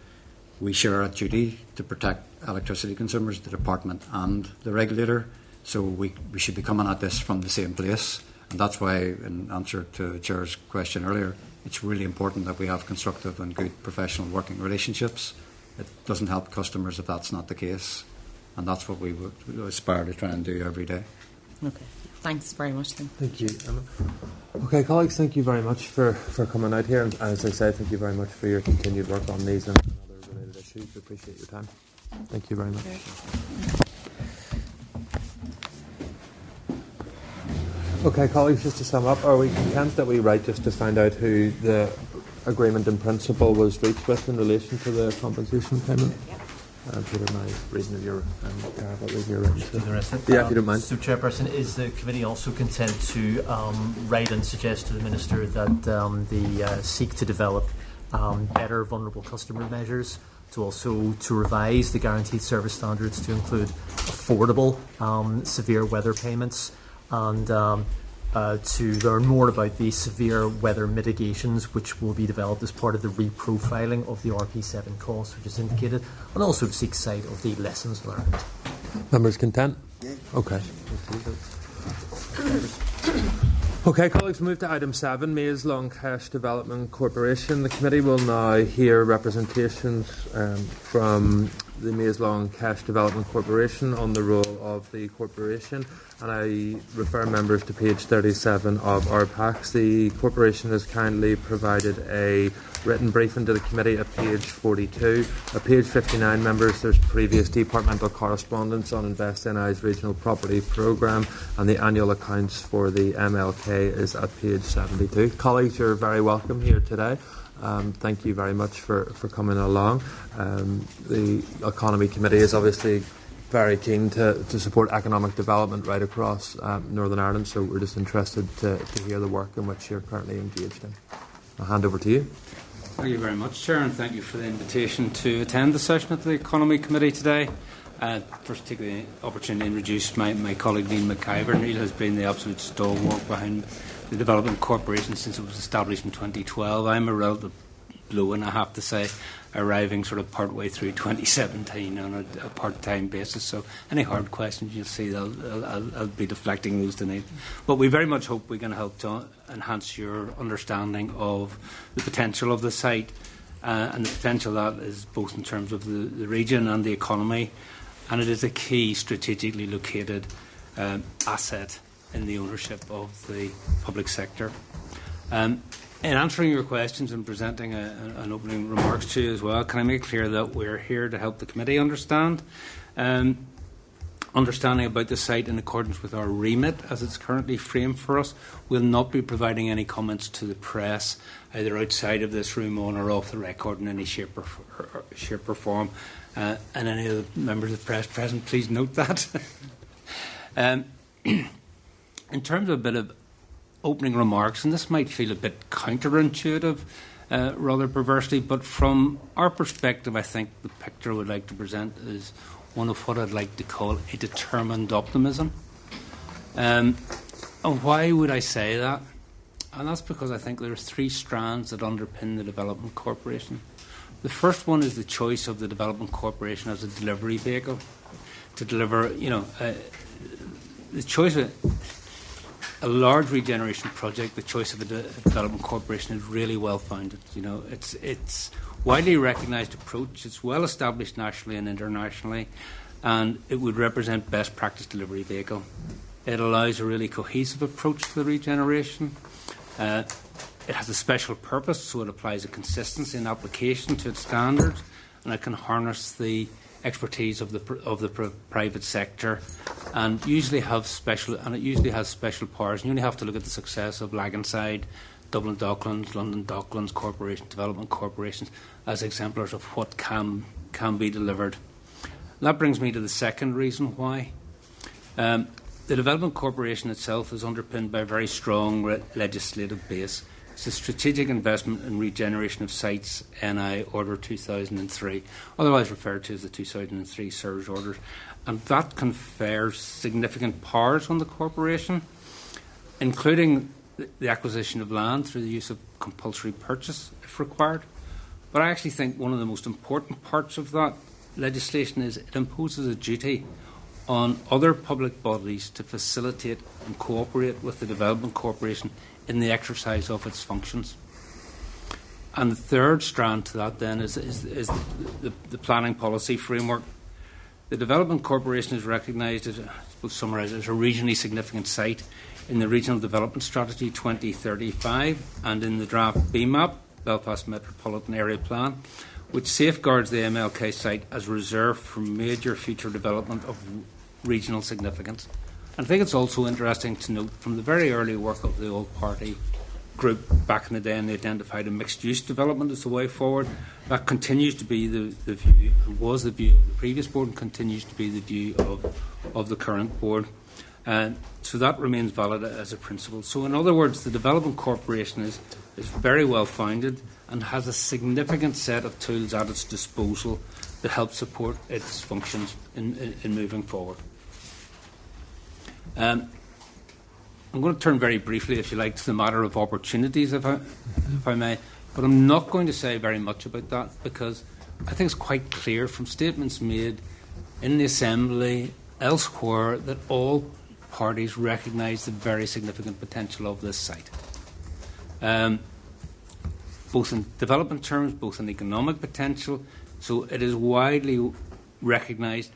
we share a duty to protect electricity consumers, the department and the regulator. So we should be coming at this from the same place, and that's why, in answer to the Chair's question earlier, it's really important that we have constructive and good professional working relationships. It doesn't help customers if that's not the case, and that's what we would aspire to try and do every day. Okay. Thanks very much, then. Thank you, Emma. Okay, colleagues, thank you very much for coming out here. And as I said, thank you very much for your continued work on these and other related issues. We appreciate your time. Thank you very much. Okay, colleagues, just to sum up, are we content that we write just to find out who the agreement in principle was reached with in relation to the compensation payment? Peter, my reading of your what was your written? Yeah, if you don't mind. So, Chairperson, is the committee also content to write and suggest to the Minister that they seek to develop better vulnerable customer measures, to revise the guaranteed service standards to include affordable severe weather payments, and to learn more about the severe weather mitigations which will be developed as part of the reprofiling of the RP7 costs, which is indicated, and also to seek sight of the lessons learned. Members content? Yeah. Okay. Okay, colleagues, move to item 7, Maze Long Cash Development Corporation. The committee will now hear representations from the Maze Long Cash Development Corporation on the role of the corporation, and I refer members to page 37 of our packs. The corporation has kindly provided a written briefing to the committee at page 42. At page 59, members, there's previous departmental correspondence on InvestNI's regional property programme, and the annual accounts for the MLK is at page 72. Colleagues, you're very welcome here today. Thank you very much for coming along. The Economy Committee is obviously very keen to support economic development right across Northern Ireland, so we're just interested to hear the work in which you're currently engaged in. I'll hand over to you. Thank you very much, Chair, and thank you for the invitation to attend the session at the Economy Committee today. First, take the opportunity to introduce my colleague Neil McIver. Neil has been the absolute stalwart behind the Development Corporation since it was established in 2012. I'm a relative blow-in, I have to say, arriving sort of part way through 2017 on a part-time basis. So any hard questions you'll see, I'll be deflecting those to Neil. But we very much hope we can help to enhance your understanding of the potential of the site, and the potential that is both in terms of the region and the economy, and it is a key strategically located asset in the ownership of the public sector. In answering your questions and presenting an opening remarks to you as well, can I make clear that we're here to help the committee understand understanding about the site in accordance with our remit as it's currently framed for us. We'll not be providing any comments to the press, either outside of this room on or off the record in any shape or form. And any of the members of the press present, please note that. In terms of a bit of opening remarks, and this might feel a bit counterintuitive, rather perversely, but from our perspective, I think the picture I would like to present is one of what I'd like to call a determined optimism. And why would I say that? And that's because I think there are three strands that underpin the Development Corporation. The first one is the choice of the Development Corporation as a delivery vehicle to deliver, the choice of a large regeneration project. The choice of the Development Corporation is really well founded. It's widely recognised approach. It's well established nationally and internationally, and it would represent best practice delivery vehicle. It allows a really cohesive approach to the regeneration. It has a special purpose, so it applies a consistency in application to its standards, and it can harness the expertise of the private sector, and usually has special powers. And you only have to look at the success of Laganside, Dublin Docklands, London Docklands Corporation, Development Corporations as exemplars of what can be delivered. That brings me to the second reason why. The Development Corporation itself is underpinned by a very strong legislative base. It's a Strategic Investment in Regeneration of Sites NI Order 2003, otherwise referred to as the 2003 SIRS Orders, and that confers significant powers on the corporation, including the acquisition of land through the use of compulsory purchase, if required. But I actually think one of the most important parts of that legislation is it imposes a duty on other public bodies to facilitate and cooperate with the Development Corporation in the exercise of its functions. And the third strand to that then is the planning policy framework. The Development Corporation is recognised as, we'll summarise, as a regionally significant site in the Regional Development Strategy 2035 and in the draft BMAP, Belfast Metropolitan Area Plan, which safeguards the MLK site as reserved for major future development of regional significance. And I think it's also interesting to note from the very early work of the Old Party group back in the day, and they identified a mixed-use development as the way forward. That continues to be the view, was the view of the previous board and continues to be the view of the current board. So that remains valid as a principle. So in other words, the Development Corporation is very well founded and has a significant set of tools at its disposal to help support its functions in moving forward. I'm going to turn very briefly, if you like, to the matter of opportunities, if I may, but I'm not going to say very much about that because I think it's quite clear from statements made in the Assembly, elsewhere, that all parties recognise the very significant potential of this site, both in development terms, both in economic potential. So it is widely recognised.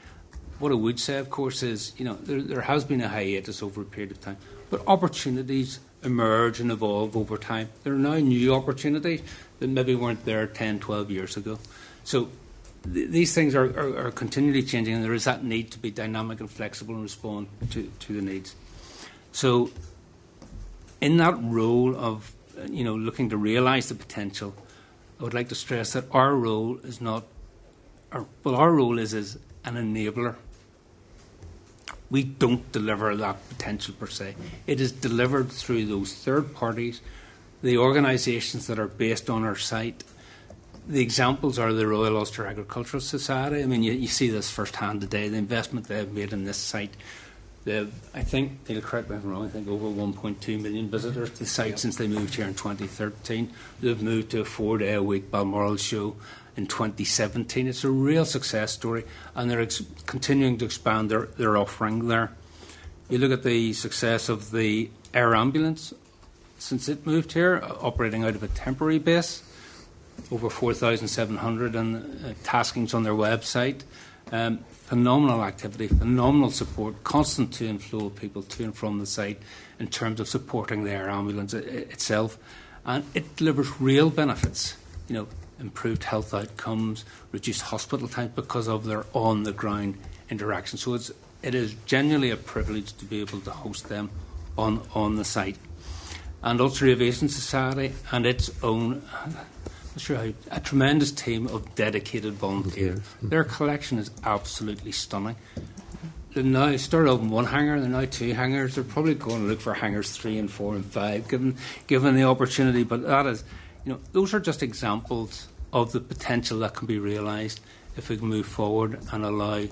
What I would say, of course, is there has been a hiatus over a period of time, but opportunities emerge and evolve over time. There are now new opportunities that maybe weren't there 10, 12 years ago. So these things are continually changing, and there is that need to be dynamic and flexible and respond to the needs. So in that role of looking to realise the potential, I would like to stress that our role is not, our role is as an enabler. We don't deliver that potential per se. It is delivered through those third parties, the organisations that are based on our site. The examples are the Royal Ulster Agricultural Society. I mean, you see this firsthand today, the investment they have made in this site. I think, you'll correct me if I'm wrong, I think over 1.2 million visitors to the site since they moved here in 2013. They've moved to a 4-day-a-week Balmoral show in 2017. It's a real success story, and they're continuing to expand their offering there. You look at the success of the air ambulance since it moved here, operating out of a temporary base, over 4,700 and taskings on their website. Phenomenal activity, phenomenal support, constant to and flow of people to and from the site in terms of supporting the air ambulance itself. And it delivers real benefits, improved health outcomes, reduced hospital time because of their on-the-ground interaction. So it is genuinely a privilege to be able to host them on the site. And Ulster Aviation Society and its own, a tremendous team of dedicated volunteers. Their collection is absolutely stunning. They now started off in one hangar, they're now 2 hangars. They're probably going to look for hangars 3 and 4 and 5, given the opportunity. But that is, those are just examples of the potential that can be realised if we can move forward and allow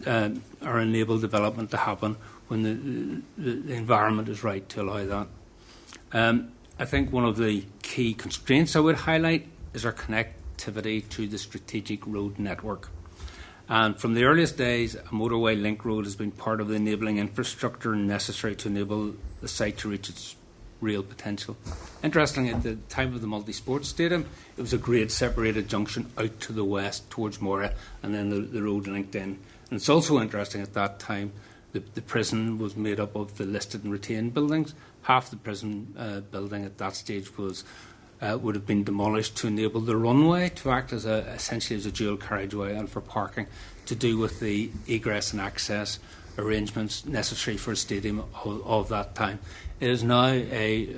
or enable development to happen when the environment is right to allow that. I think one of the key constraints I would highlight is our connectivity to the strategic road network. And from the earliest days, a motorway link road has been part of the enabling infrastructure necessary to enable the site to reach its real potential. Interestingly, at the time of the multi-sport stadium, it was a grade separated junction out to the west towards Mora, and then the road linked in. And it's also interesting at that time, the prison was made up of the listed and retained buildings. Half the prison building at that stage was would have been demolished to enable the runway to act as essentially as a dual carriageway and for parking, to do with the egress and access arrangements necessary for a stadium of that time. It is now a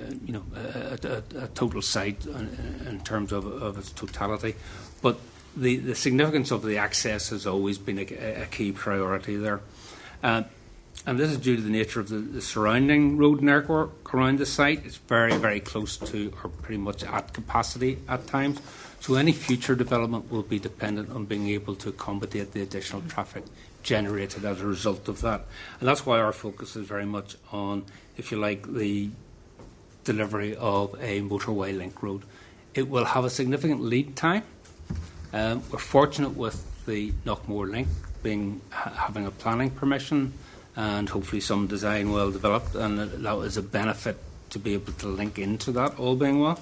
total site in terms of its totality, but the significance of the access has always been a key priority there. And this is due to the nature of the surrounding road network around the site. It's very, very close to, or pretty much at capacity at times. So any future development will be dependent on being able to accommodate the additional traffic generated as a result of that. And that's why our focus is very much on, if you like, the delivery of a motorway link road. It will have a significant lead time. We're fortunate with the Knockmore link having a planning permission and hopefully some design well developed, and that is a benefit to be able to link into that, all being well.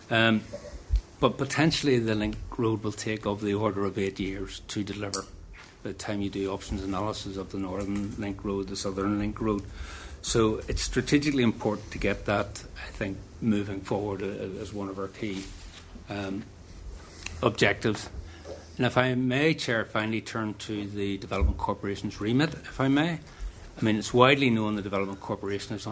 But potentially the link road will take of the order of 8 years to deliver by the time you do options analysis of the northern link road, the southern link road. So it's strategically important to get that, I think, moving forward as one of our key objectives. And if I may, Chair, finally turn to the Development Corporation's remit, if I may. I mean, it's widely known the Development Corporation has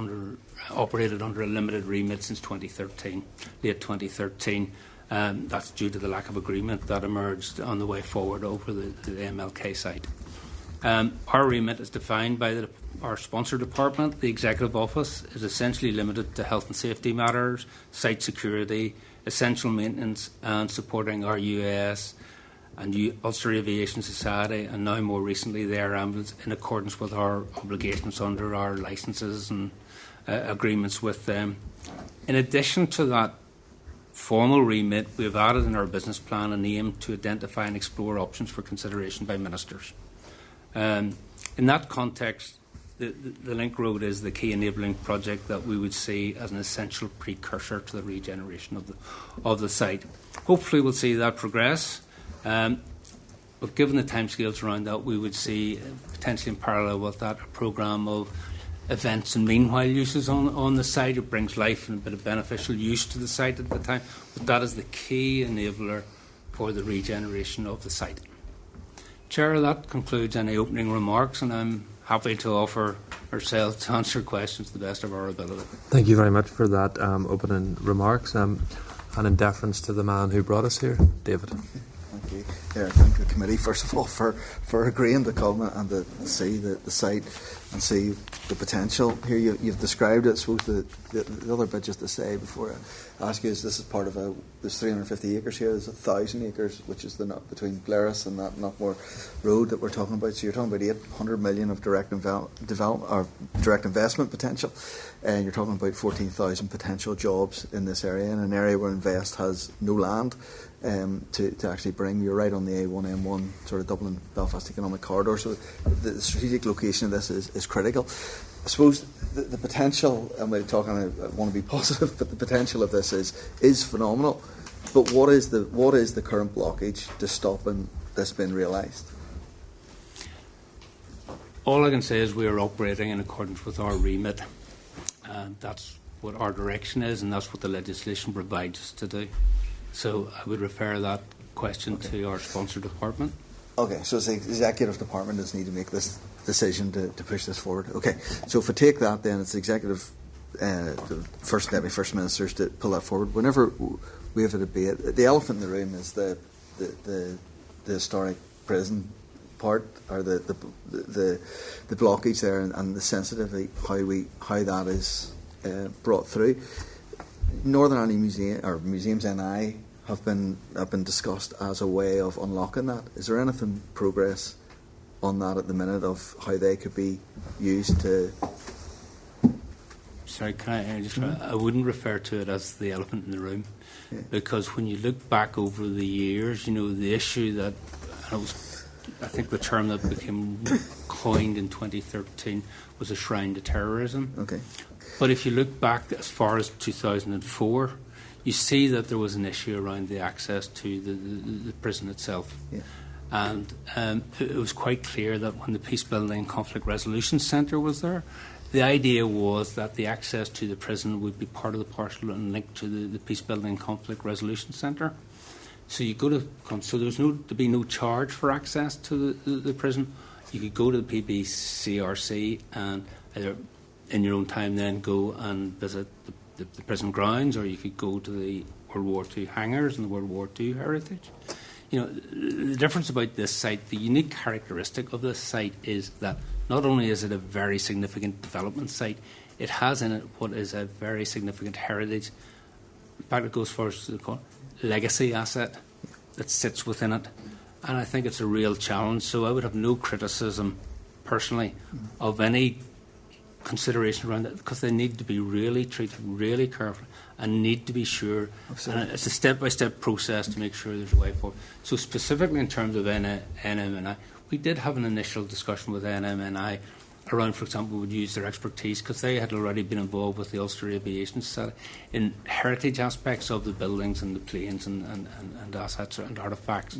operated under a limited remit since 2013, late 2013. That's due to the lack of agreement that emerged on the way forward over the MLK site. Our remit is defined by our sponsor department. The Executive Office is essentially limited to health and safety matters, site security, essential maintenance, and supporting our UAS and Ulster Aviation Society, and now more recently the Air Ambulance, in accordance with our obligations under our licences and agreements with them. In addition to that formal remit, we have added in our business plan an aim to identify and explore options for consideration by ministers. In that context, the link road is the key enabling project that we would see as an essential precursor to the regeneration of the site. Hopefully we'll see that progress. But given the timescales around that, we would see potentially in parallel with that a programme of events and meanwhile uses on the site. It brings life and a bit of beneficial use to the site at the time, but that is the key enabler for the regeneration of the site. Chair, that concludes any opening remarks, and I'm happy to offer ourselves to answer questions to the best of our ability. Thank you very much for that opening remarks, and in deference to the man who brought us here, David. Thank you. Thank the committee, first of all, for agreeing to come and to see the site and see the potential here. You've described it. I suppose the other bit just to say before I ask you is this is part of there's 350 acres here. There's 1,000 acres, which is between Blaris and that Knockmore Road that we're talking about. So you're talking about 800 million of direct development or direct investment potential, and you're talking about 14,000 potential jobs in this area, in an area where Invest has no land. To actually bring, you're right on the A1M1 sort of Dublin Belfast economic corridor, so the strategic location of this is critical. I suppose the potential, and we're talking, I want to be positive, but the potential of this is phenomenal. But what is the current blockage to stopping this being realised? All I can say is we are operating in accordance with our remit, and that's what our direction is, and that's what the legislation provides us to do. So I would refer that question to our sponsor department. Okay, so it's the executive department that's need to make this decision to push this forward. Okay, so if we take that, then it's the executive, the first deputy first ministers to pull that forward. Whenever we have a debate, the elephant in the room is the historic prison part, or the blockage there, and the sensitivity how that is brought through. Northern Ireland Museum or Museums NI have been discussed as a way of unlocking that. Is there anything progress on that at the minute of how they could be used to? sorry, can I just? I wouldn't refer to it as the elephant in the room, because when you look back over the years, the issue that, and it was, I think the term that became coined in 2013 was a shrine to terrorism. Okay. But if you look back as far as 2004, you see that there was an issue around the access to the prison itself. Yeah. And it was quite clear that when the Peace Building Conflict Resolution Centre was there, the idea was that the access to the prison would be part of the parcel and linked to the Peace Building Conflict Resolution Centre. So you go to, so there's to be no charge for access to the prison. You could go to the PBCRC and either in your own time then go and visit the prison grounds, or you could go to the World War II hangars and the World War II heritage. The difference about this site, the unique characteristic of this site is that not only is it a very significant development site, it has in it what is a very significant heritage. In fact, it goes far as to call legacy asset that sits within it. And I think it's a real challenge. So I would have no criticism, personally, of any consideration around it, because they need to be really treated really carefully and need to be sure. Absolutely. And it's a step-by-step process to make sure there's a way forward. So specifically in terms of NMNI, we did have an initial discussion with NMNI around, for example, we would use their expertise, because they had already been involved with the Ulster Aviation Society in heritage aspects of the buildings and the planes and assets and artefacts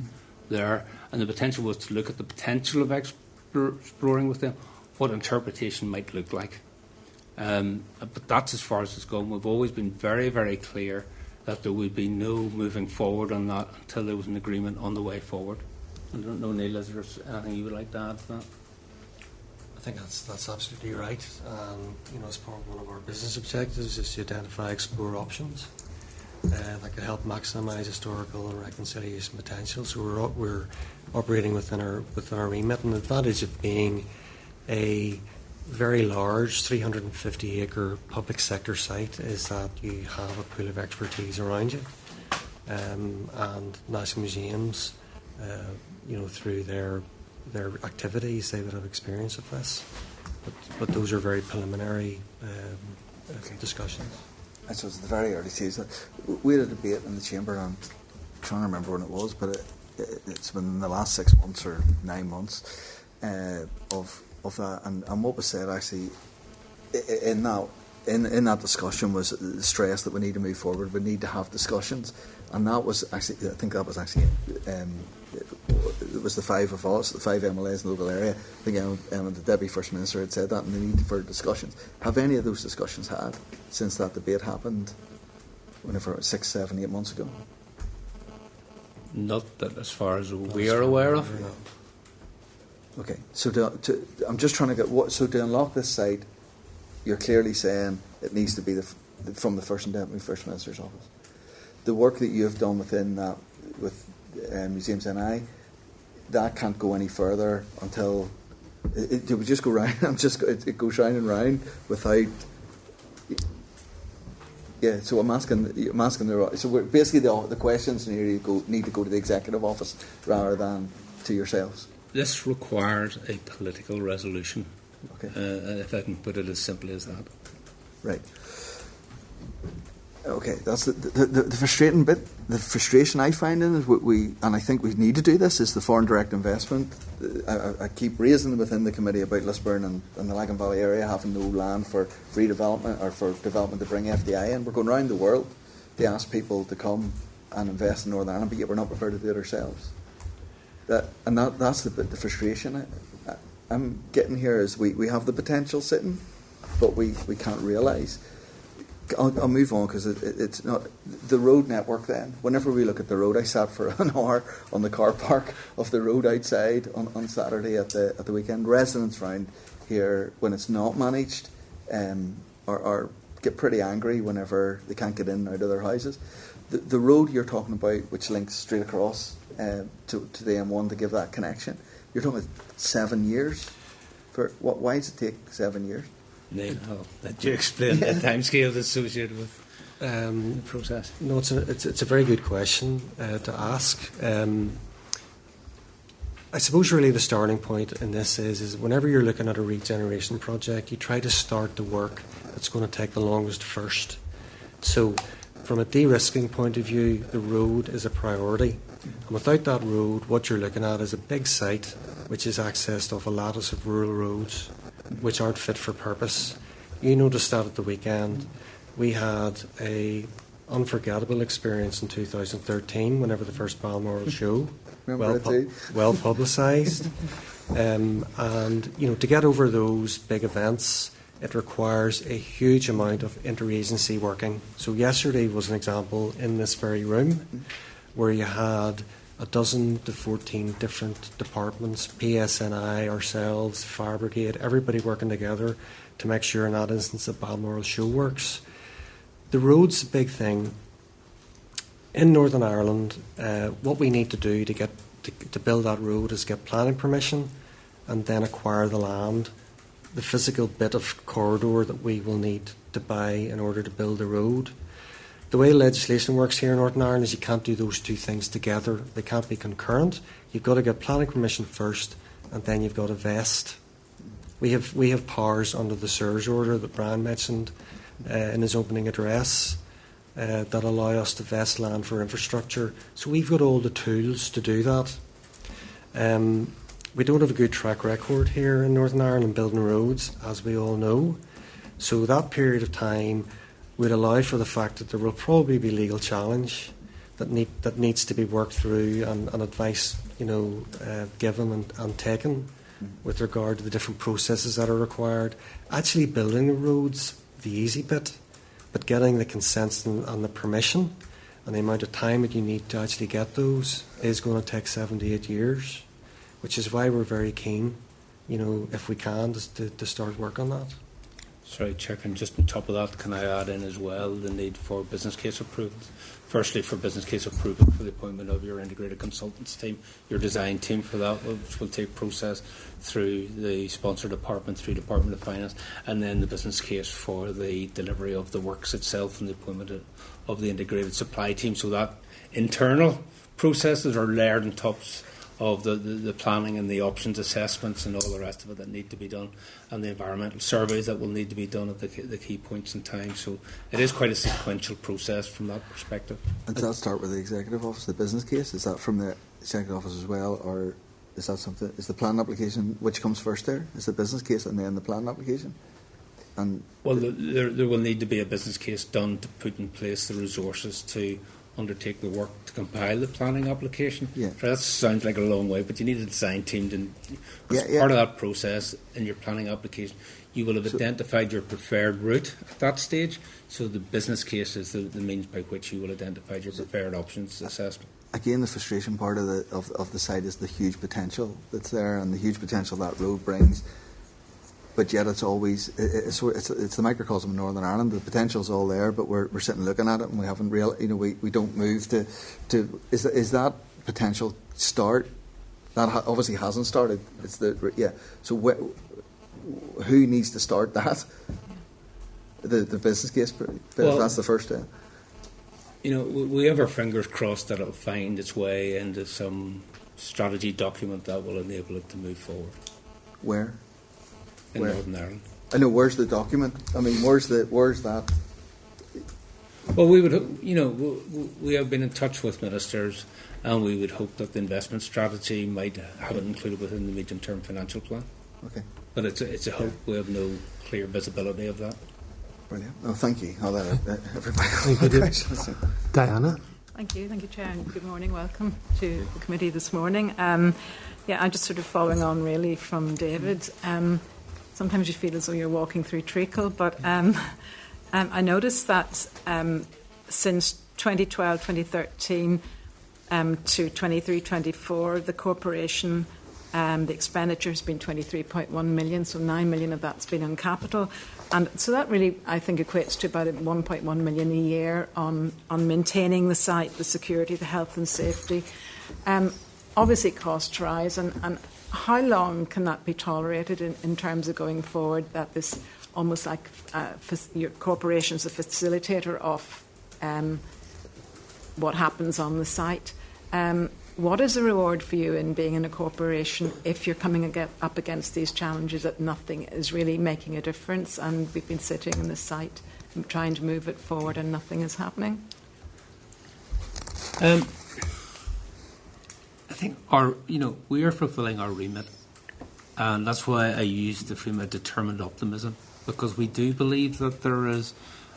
there. And the potential was to look at the potential of exploring with them what interpretation might look like. But that's as far as it's gone. We've always been very, very clear that there would be no moving forward on that until there was an agreement on the way forward. I don't know, Neil, is there anything you would like to add to that? I think that's absolutely right. As part of one of our business objectives is to identify, explore options that could help maximise historical and reconciliation potential. So we're operating within our remit, and the advantage of being a very large 350-acre public sector site is that you have a pool of expertise around you, and National Museums, through their activities, they would have experience of this. But those are very preliminary discussions. I suppose at the very early stages, we had a debate in the Chamber, and I'm trying to remember when it was, but it's been in the last 6 months or 9 months of that, and what was said actually in that discussion was the stress that we need to move forward. We need to have discussions, and that was actually, I think that was actually it was the five of us, the five MLAs in the local area. I think the Deputy First Minister had said that, and the need for discussions. Have any of those discussions had since that debate happened, whenever 6, 7, 8 months ago? Not that as far as we are aware of. No. Okay, so I'm just trying to get so to unlock this site, you're clearly saying it needs to be from the First and Deputy First Minister's office. The work that you have done within that with Museums NI, that can't go any further until it would just go round. It goes round and round without. Yeah, so I'm asking so basically the questions need to go to the executive office rather than to yourselves. This requires a political resolution, okay. If I can put it as simply as that. Right. Okay, that's the frustrating bit. The frustration I find in it, and I think we need to do this, is the foreign direct investment. I keep raising within the committee about Lisburn and the Lagan Valley area having no land for free development or for development to bring FDI in. We're going around the world to ask people to come and invest in Northern Ireland, but yet we're not prepared to do it ourselves. That's the frustration I'm getting here is we have the potential sitting, but we can't realise. I'll move on because it's not the road network. Then, whenever we look at the road, I sat for an hour on the car park of the road outside on Saturday at the weekend. Residents around here, when it's not managed, are get pretty angry whenever they can't get in and out of their houses. The road you're talking about, which links straight across to the M1 to give that connection, you're talking about 7 years. Why does it take 7 years? Neil, I'll let you explain the timescale associated with the process. No, it's a very good question to ask. I suppose really the starting point in this is whenever you're looking at a regeneration project, you try to start the work that's going to take the longest first. So from a de-risking point of view, the road is a priority. And without that road, what you're looking at is a big site which is accessed off a lattice of rural roads which aren't fit for purpose. You noticed that at the weekend. We had a unforgettable experience in 2013 whenever the first Balmoral show, well publicised. And to get over those big events, it requires a huge amount of interagency working. So yesterday was an example in this very room where you had 12 to 14 different departments, PSNI, ourselves, Fire Brigade, everybody working together to make sure in that instance that Balmoral show works. The road's a big thing. In Northern Ireland, what we need to do to build that road is get planning permission and then acquire the land, the physical bit of corridor that we will need to buy in order to build the road. The way legislation works here in Northern Ireland is you can't do those two things together. They can't be concurrent. You've got to get planning permission first, and then you've got to vest. We have powers under the SIRS order that Brian mentioned in his opening address that allow us to vest land for infrastructure. So we've got all the tools to do that. We don't have a good track record here in Northern Ireland building roads, as we all know. So that period of time would allow for the fact that there will probably be legal challenge that needs to be worked through and advice given and taken with regard to the different processes that are required. Actually building the roads, the easy bit, but getting the consent and the permission and the amount of time that you need to actually get those is going to take 7 to 8 years, which is why we're very keen, if we can, to start work on that. Sorry, Chair, and just on top of that, can I add in as well the need for business case approval? Firstly, for business case approval for the appointment of your integrated consultants team, your design team for that, which will take process through the sponsor department, through Department of Finance, and then the business case for the delivery of the works itself and the appointment of the integrated supply team. So that internal processes are layered on top of the planning and the options assessments and all the rest of it that need to be done, and the environmental surveys that will need to be done at the key points in time. So it is quite a sequential process from that perspective. And does that start with the Executive Office, the business case? Is that from the Executive Office as well, or is that something? Is the plan application, which comes first there? Is the business case and then the plan application? And well, there will need to be a business case done to put in place the resources to undertake the work to compile the planning application. Yeah. So that sounds like a long way, but you need a design team part of that process in your planning application. You will have identified your preferred route at that stage, so the business case is the means by which you will identify your preferred options assessment. Again, the frustration part of the site is the huge potential that's there and the huge potential that road brings. But yet it's always it's the microcosm of Northern Ireland. The potential's all there, but we're sitting looking at it and we haven't we don't move to is that potential start that obviously hasn't started. It's So who needs to start that? The business case. That's the first step. We have our fingers crossed that it'll find its way into some strategy document that will enable it to move forward. Where? In Northern Ireland. I know. Where's the document? I mean, where's that? Well, we would, we have been in touch with ministers, and we would hope that the investment strategy might have it included within the medium-term financial plan. Okay. But it's a hope. We have no clear visibility of that. Brilliant. Oh, thank you. I'll let everybody. Diana. Thank you, Chair, and good morning. Welcome to the committee this morning. I'm just sort of following on really from David. Sometimes you feel as though you're walking through treacle, but I noticed that since 2012, 2013 to 23-24, the corporation, the expenditure has been 23.1 million, so 9 million of that's been on capital. And so that really, I think, equates to about 1.1 million a year on maintaining the site, the security, the health and safety. Obviously, costs rise, and how long can that be tolerated in terms of going forward, that this almost like your corporation is a facilitator of what happens on the site? what is the reward for you in being in a corporation if you're coming up against these challenges that nothing is really making a difference, and we've been sitting in this site trying to move it forward and nothing is happening? I think we are fulfilling our remit, and that's why I use the frame of determined optimism, because we do believe that there is,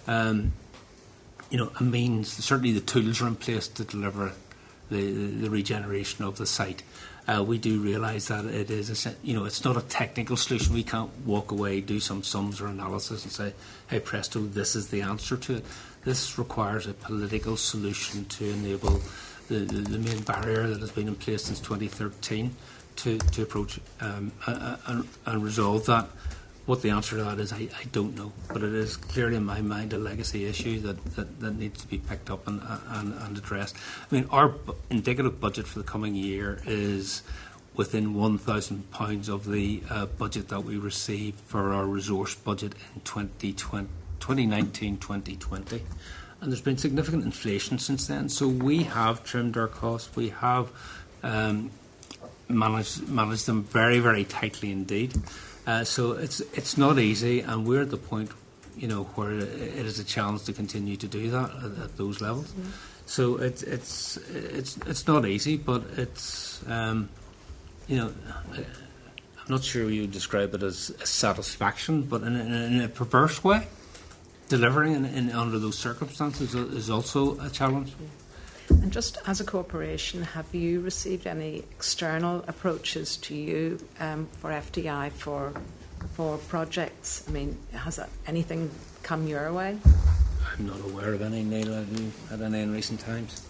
a means. Certainly, the tools are in place to deliver the regeneration of the site. We do realise that it is, it's not a technical solution. We can't walk away, do some sums or analysis and say, hey presto, this is the answer to it. This requires a political solution to enable the main barrier that has been in place since 2013 to approach and resolve that. What the answer to that is, I don't know. But it is clearly in my mind a legacy issue that needs to be picked up and addressed. I mean, our indicative budget for the coming year is within £1,000 of the budget that we received for our resource budget in 2019-2020. And there's been significant inflation since then. So we have trimmed our costs. We have managed them very, very tightly indeed. So it's not easy, and we're at the point, where it is a challenge to continue to do that at those levels. Mm-hmm. So it's not easy, but it's I'm not sure you would describe it as a satisfaction, but in a perverse way, delivering under those circumstances is also a challenge. And just as a corporation, have you received any external approaches to you for FDI for projects? I mean, has anything come your way? I'm not aware of any, Neil. Have you had any in recent times?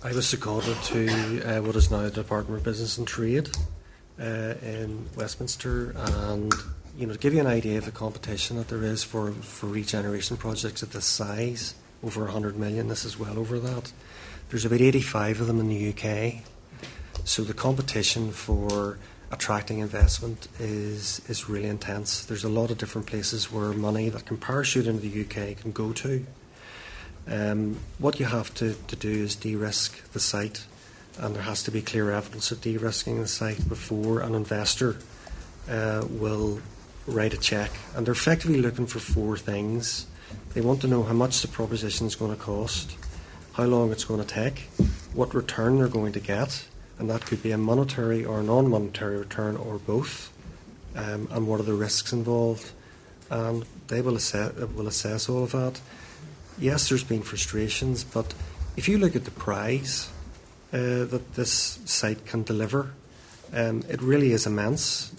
I was seconded to what is now the Department of Business and Trade in Westminster, and to give you an idea of the competition that there is for regeneration projects of this size, over 100 million. This is well over that. There's about 85 of them in the UK. So the competition for attracting investment is really intense. There's a lot of different places where money that can parachute into the UK can go to. What you have to do is de-risk the site, and there has to be clear evidence of de-risking the site before an investor will write a cheque. And they're effectively looking for four things. They want to know how much the proposition is going to cost, how long it's going to take, what return they're going to get, and that could be a monetary or non-monetary return or both, and what are the risks involved. And they will assess all of that. Yes, there's been frustrations, but if you look at the prize that this site can deliver, it really is immense.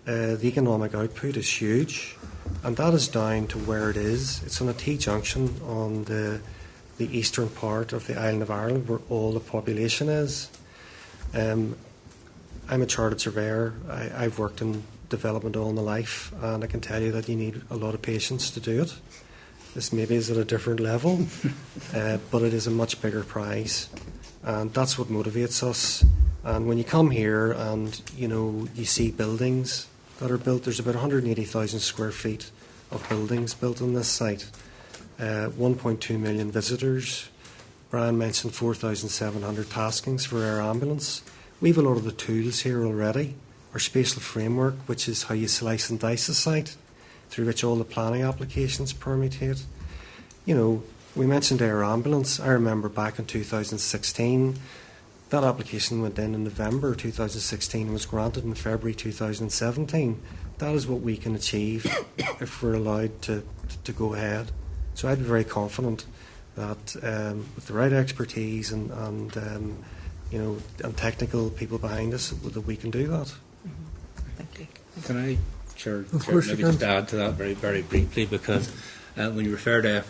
The economic output is huge, and that is down to where it is. It's on a T-junction on the eastern part of the island of Ireland, where all the population is. I'm a chartered surveyor. I've worked in development all my life, and I can tell you that you need a lot of patience to do it. This maybe is at a different level, but it is a much bigger prize, and that's what motivates us. And when you come here and you see buildings that are built, there's about 180,000 square feet of buildings built on this site. 1.2 million visitors. Brian mentioned 4,700 taskings for air ambulance. We have a lot of the tools here already. Our spatial framework, which is how you slice and dice a site, through which all the planning applications permutate. We mentioned air ambulance. I remember back in 2016, that application went in November 2016 and was granted in February 2017. That is what we can achieve if we're allowed to go ahead. So I'd be very confident that with the right expertise and technical people behind us, that we can do that. Thank you. Can I, Chair, maybe just add to that very, very briefly, because when you refer to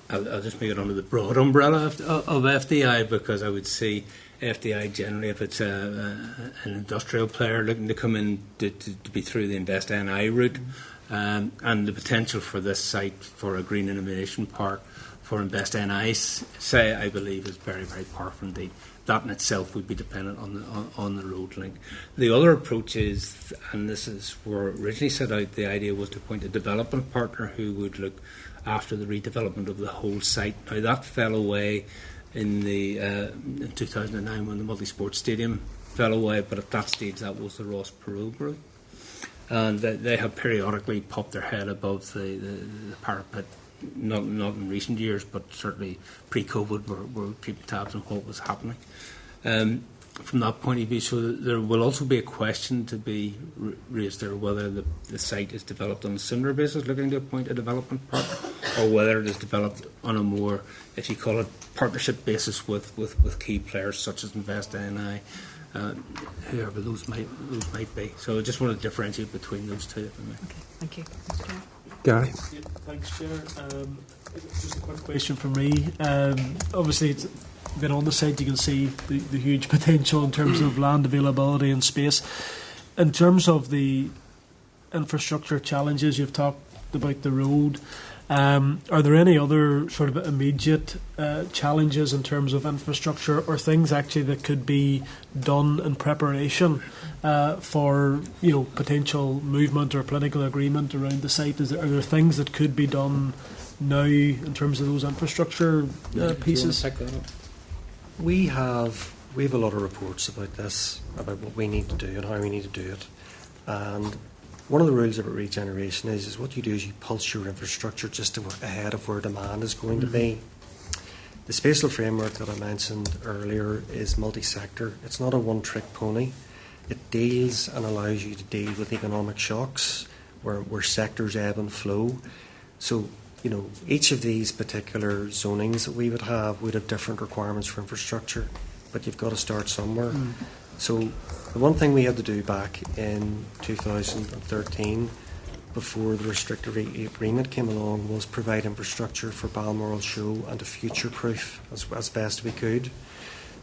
I'll just make it under the broad umbrella of FDI, because I would see FDI generally, if it's an industrial player looking to come in to be through the Invest NI route, and the potential for this site for a green innovation park for Invest NI, say, I believe is very, very powerful indeed. That in itself would be dependent on the road link. The other approach is, and this is where originally set out, the idea was to appoint a development partner who would look after the redevelopment of the whole site. Now that fell away in 2009 when the multi-sport stadium fell away, but at that stage that was the Ross Perot Brewery. And they have periodically popped their head above the parapet, not in recent years, but certainly pre-COVID, we're keeping tabs on what was happening. From that point of view, so there will also be a question to be raised there whether the site is developed on a similar basis, looking to appoint a development partner, or whether it is developed on a more, if you call it, partnership basis with key players such as Invest NI, whoever those might be. So I just want to differentiate between those two. Okay, thank you. Thanks, Chair. Gary. Yeah, thanks, Chair. Just a quick question from me. Obviously, it's been on the site, you can see the huge potential in terms of land availability and space. In terms of the infrastructure challenges, you've talked about the road. Are there any other sort of immediate challenges in terms of infrastructure, or things actually that could be done in preparation for potential movement or political agreement around the site? Are there things that could be done now in terms of those infrastructure pieces? We have a lot of reports about this, about what we need to do and how we need to do it. And one of the rules about regeneration is what you do is you pulse your infrastructure just ahead of where demand is going to be. The spatial framework that I mentioned earlier is multi-sector. It's not a one-trick pony. It deals and allows you to deal with economic shocks where sectors ebb and flow. So, each of these particular zonings that we would have different requirements for infrastructure, but you've got to start somewhere. So the one thing we had to do back in 2013, before the restrictive agreement came along, was provide infrastructure for Balmoral Show and to future-proof as best we could.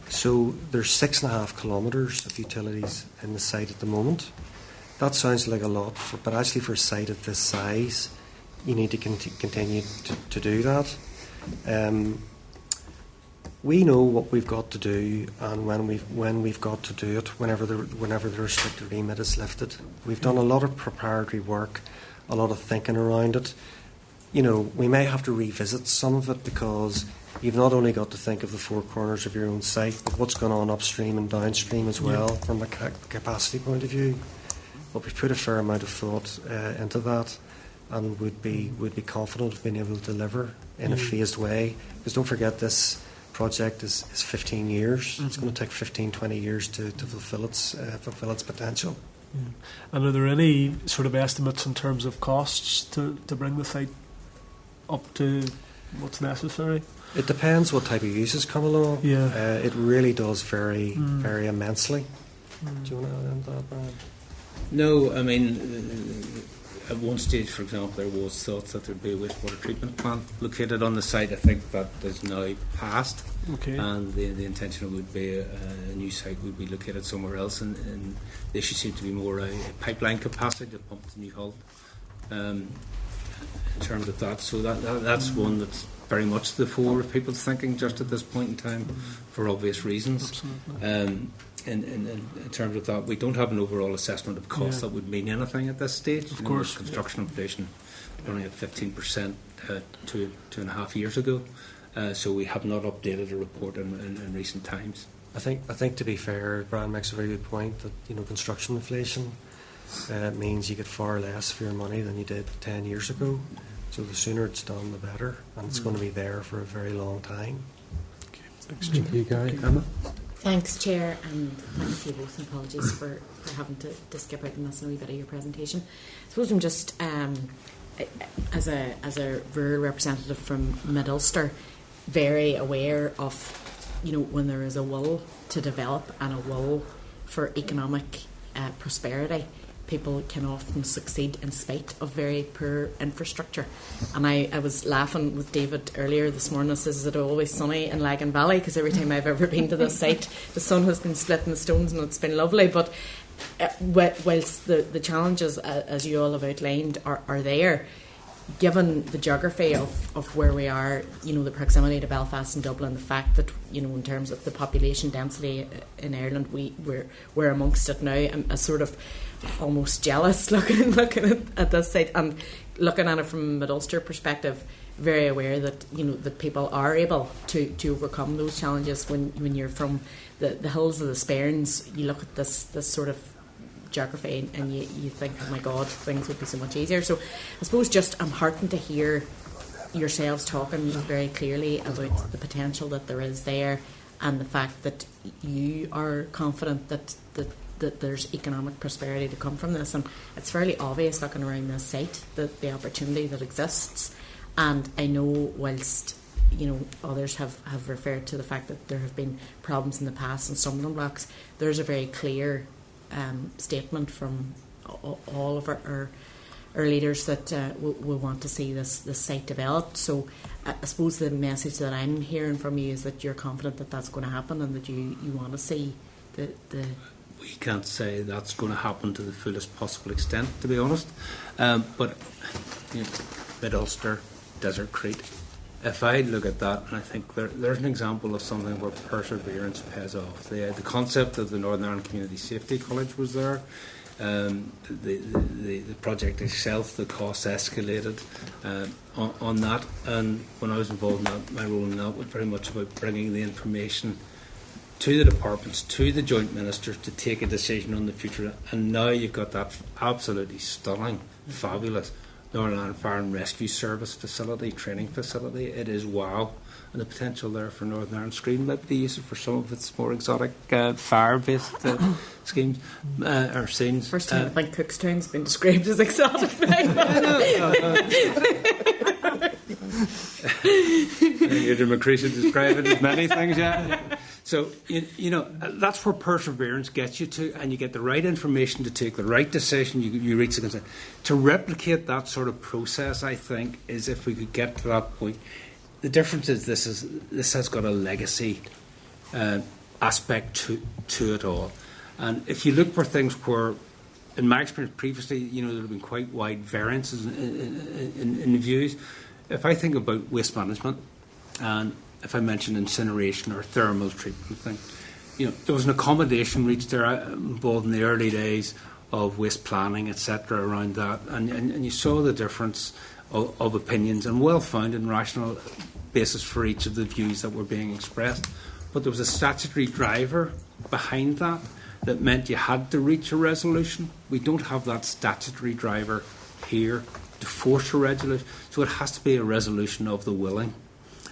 So there's 6.5 kilometres of utilities in the site at the moment. That sounds like a lot, but actually for a site of this size, you need to continue to do that. We know what we've got to do, and when we've got to do it, whenever the restricted remit is lifted. We've done a lot of preparatory work, a lot of thinking around it. We may have to revisit some of it because you've not only got to think of the four corners of your own site, but what's going on upstream and downstream as well from a capacity point of view. But we've put a fair amount of thought into that, and would be confident of being able to deliver in a phased way. Because don't forget, this project is 15 years. It's going to take 15-20 years to fulfil its potential. And are there any sort of estimates in terms of costs to bring the site up to what's necessary? It depends what type of uses come along. It really does vary immensely. Do you want to add into that, Brian? No, I mean, at one stage, for example, there was thoughts that there would be a wastewater treatment plant located on the site. I think that is now passed, and the intention would be a new site would be located somewhere else, and the issue seemed to be more a pipeline capacity to pump the new hull in terms of that. So that's one that's very much the fore of people's thinking just at this point in time, for obvious reasons. In terms of that, we don't have an overall assessment of cost that would mean anything at this stage. Of course, construction inflation running at 15% 2.5 years ago, so we have not updated a report in recent times. I think to be fair, Brian makes a very good point that construction inflation means you get far less for your money than you did 10 years ago. So the sooner it's done, the better, and it's going to be there for a very long time. Okay, thanks, Thank you, Gary. Emma? Thanks, Chair, and thanks to you both, and apologies for having to skip out and miss a wee bit of your presentation. I suppose I'm just, as a rural representative from Mid-Ulster, very aware of, when there is a will to develop and a will for economic prosperity, people can often succeed in spite of very poor infrastructure. And I was laughing with David earlier this morning. I says, is it always sunny in Lagan Valley? Because every time I've ever been to this site, the sun has been splitting the stones and it's been lovely. But whilst the challenges, as you all have outlined, are there, given the geography of where we are, the proximity to Belfast and Dublin, the fact that, in terms of the population density in Ireland, we're amongst it now. I'm sort of almost jealous looking at this site and looking at it from a Mid-Ulster perspective. very aware that that people are able to overcome those challenges. When you're from the hills of the Sperrins, you look at this sort of geography and you think, oh my God, things would be so much easier. So I suppose I'm heartened to hear yourselves talking very clearly about the potential that there is there, and the fact that you are confident that there's economic prosperity to come from this. And it's fairly obvious looking around this site that the opportunity that exists. And I know whilst others have referred to the fact that there have been problems in the past in stumbling blocks, there's a very clear statement from all of our leaders that we want to see this site developed. So I suppose the message that I'm hearing from you is that you're confident that that's going to happen, and that you want to see the We can't say that's going to happen to the fullest possible extent, to be honest. But Mid-Ulster, Desert Creek, if I look at that, and I think there's an example of something where perseverance pays off. The concept of the Northern Ireland Community Safety College was there. The project itself, the costs escalated on that, and when I was involved in that, my role in that was very much about bringing the information to the departments, to the joint ministers, to take a decision on the future. And now you've got that absolutely stunning, fabulous Northern Ireland Fire and Rescue Service facility, training facility. It is wow. And the potential there for Northern Ireland Screen might be used for some of its more exotic fire-based schemes or scenes. First time I think Cookstown's been described as exotic. Adrian McCree should describe it as many things, yeah. So, that's where perseverance gets you to, and you get the right information to take the right decision, you reach the consent. To replicate that sort of process, I think, is if we could get to that point. The difference is this has got a legacy aspect to it all. And if you look for things where, in my experience previously, there have been quite wide variances in views. If I think about waste management, and if I mention incineration or thermal treatment thing, there was an accommodation reached there involved in the early days of waste planning, etc., around that, and you saw the difference of opinions and well-founded and rational basis for each of the views that were being expressed. But there was a statutory driver behind that meant you had to reach a resolution. We don't have that statutory driver here to force a resolution, so it has to be a resolution of the willing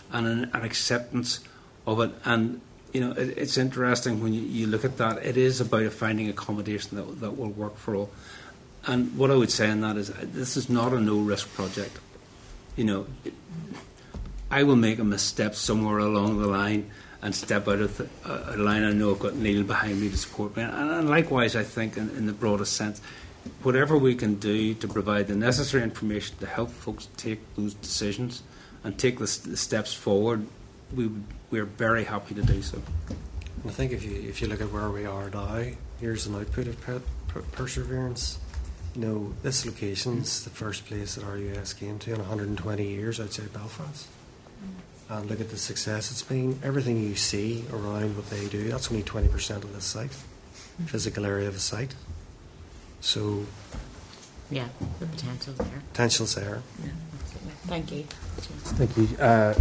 and an acceptance of it. And it's interesting when you look at that. It is about finding accommodation that will work for all. And what I would say on that is this is not a no-risk project. I will make a misstep somewhere along the line and step out of a line. I know I've got Neil behind me to support me. And likewise, I think, in the broadest sense, whatever we can do to provide the necessary information to help folks take those decisions and take the steps forward, we're very happy to do so. I think if you look at where we are now, here's an output of perseverance. This location's the first place that RUS came to in 120 years outside Belfast. And look at the success it's been. Everything you see around what they do, that's only 20% of this site, physical area of the site. So, yeah, the potential's there. Potential's there. Yeah, absolutely. Thank you. Thank you.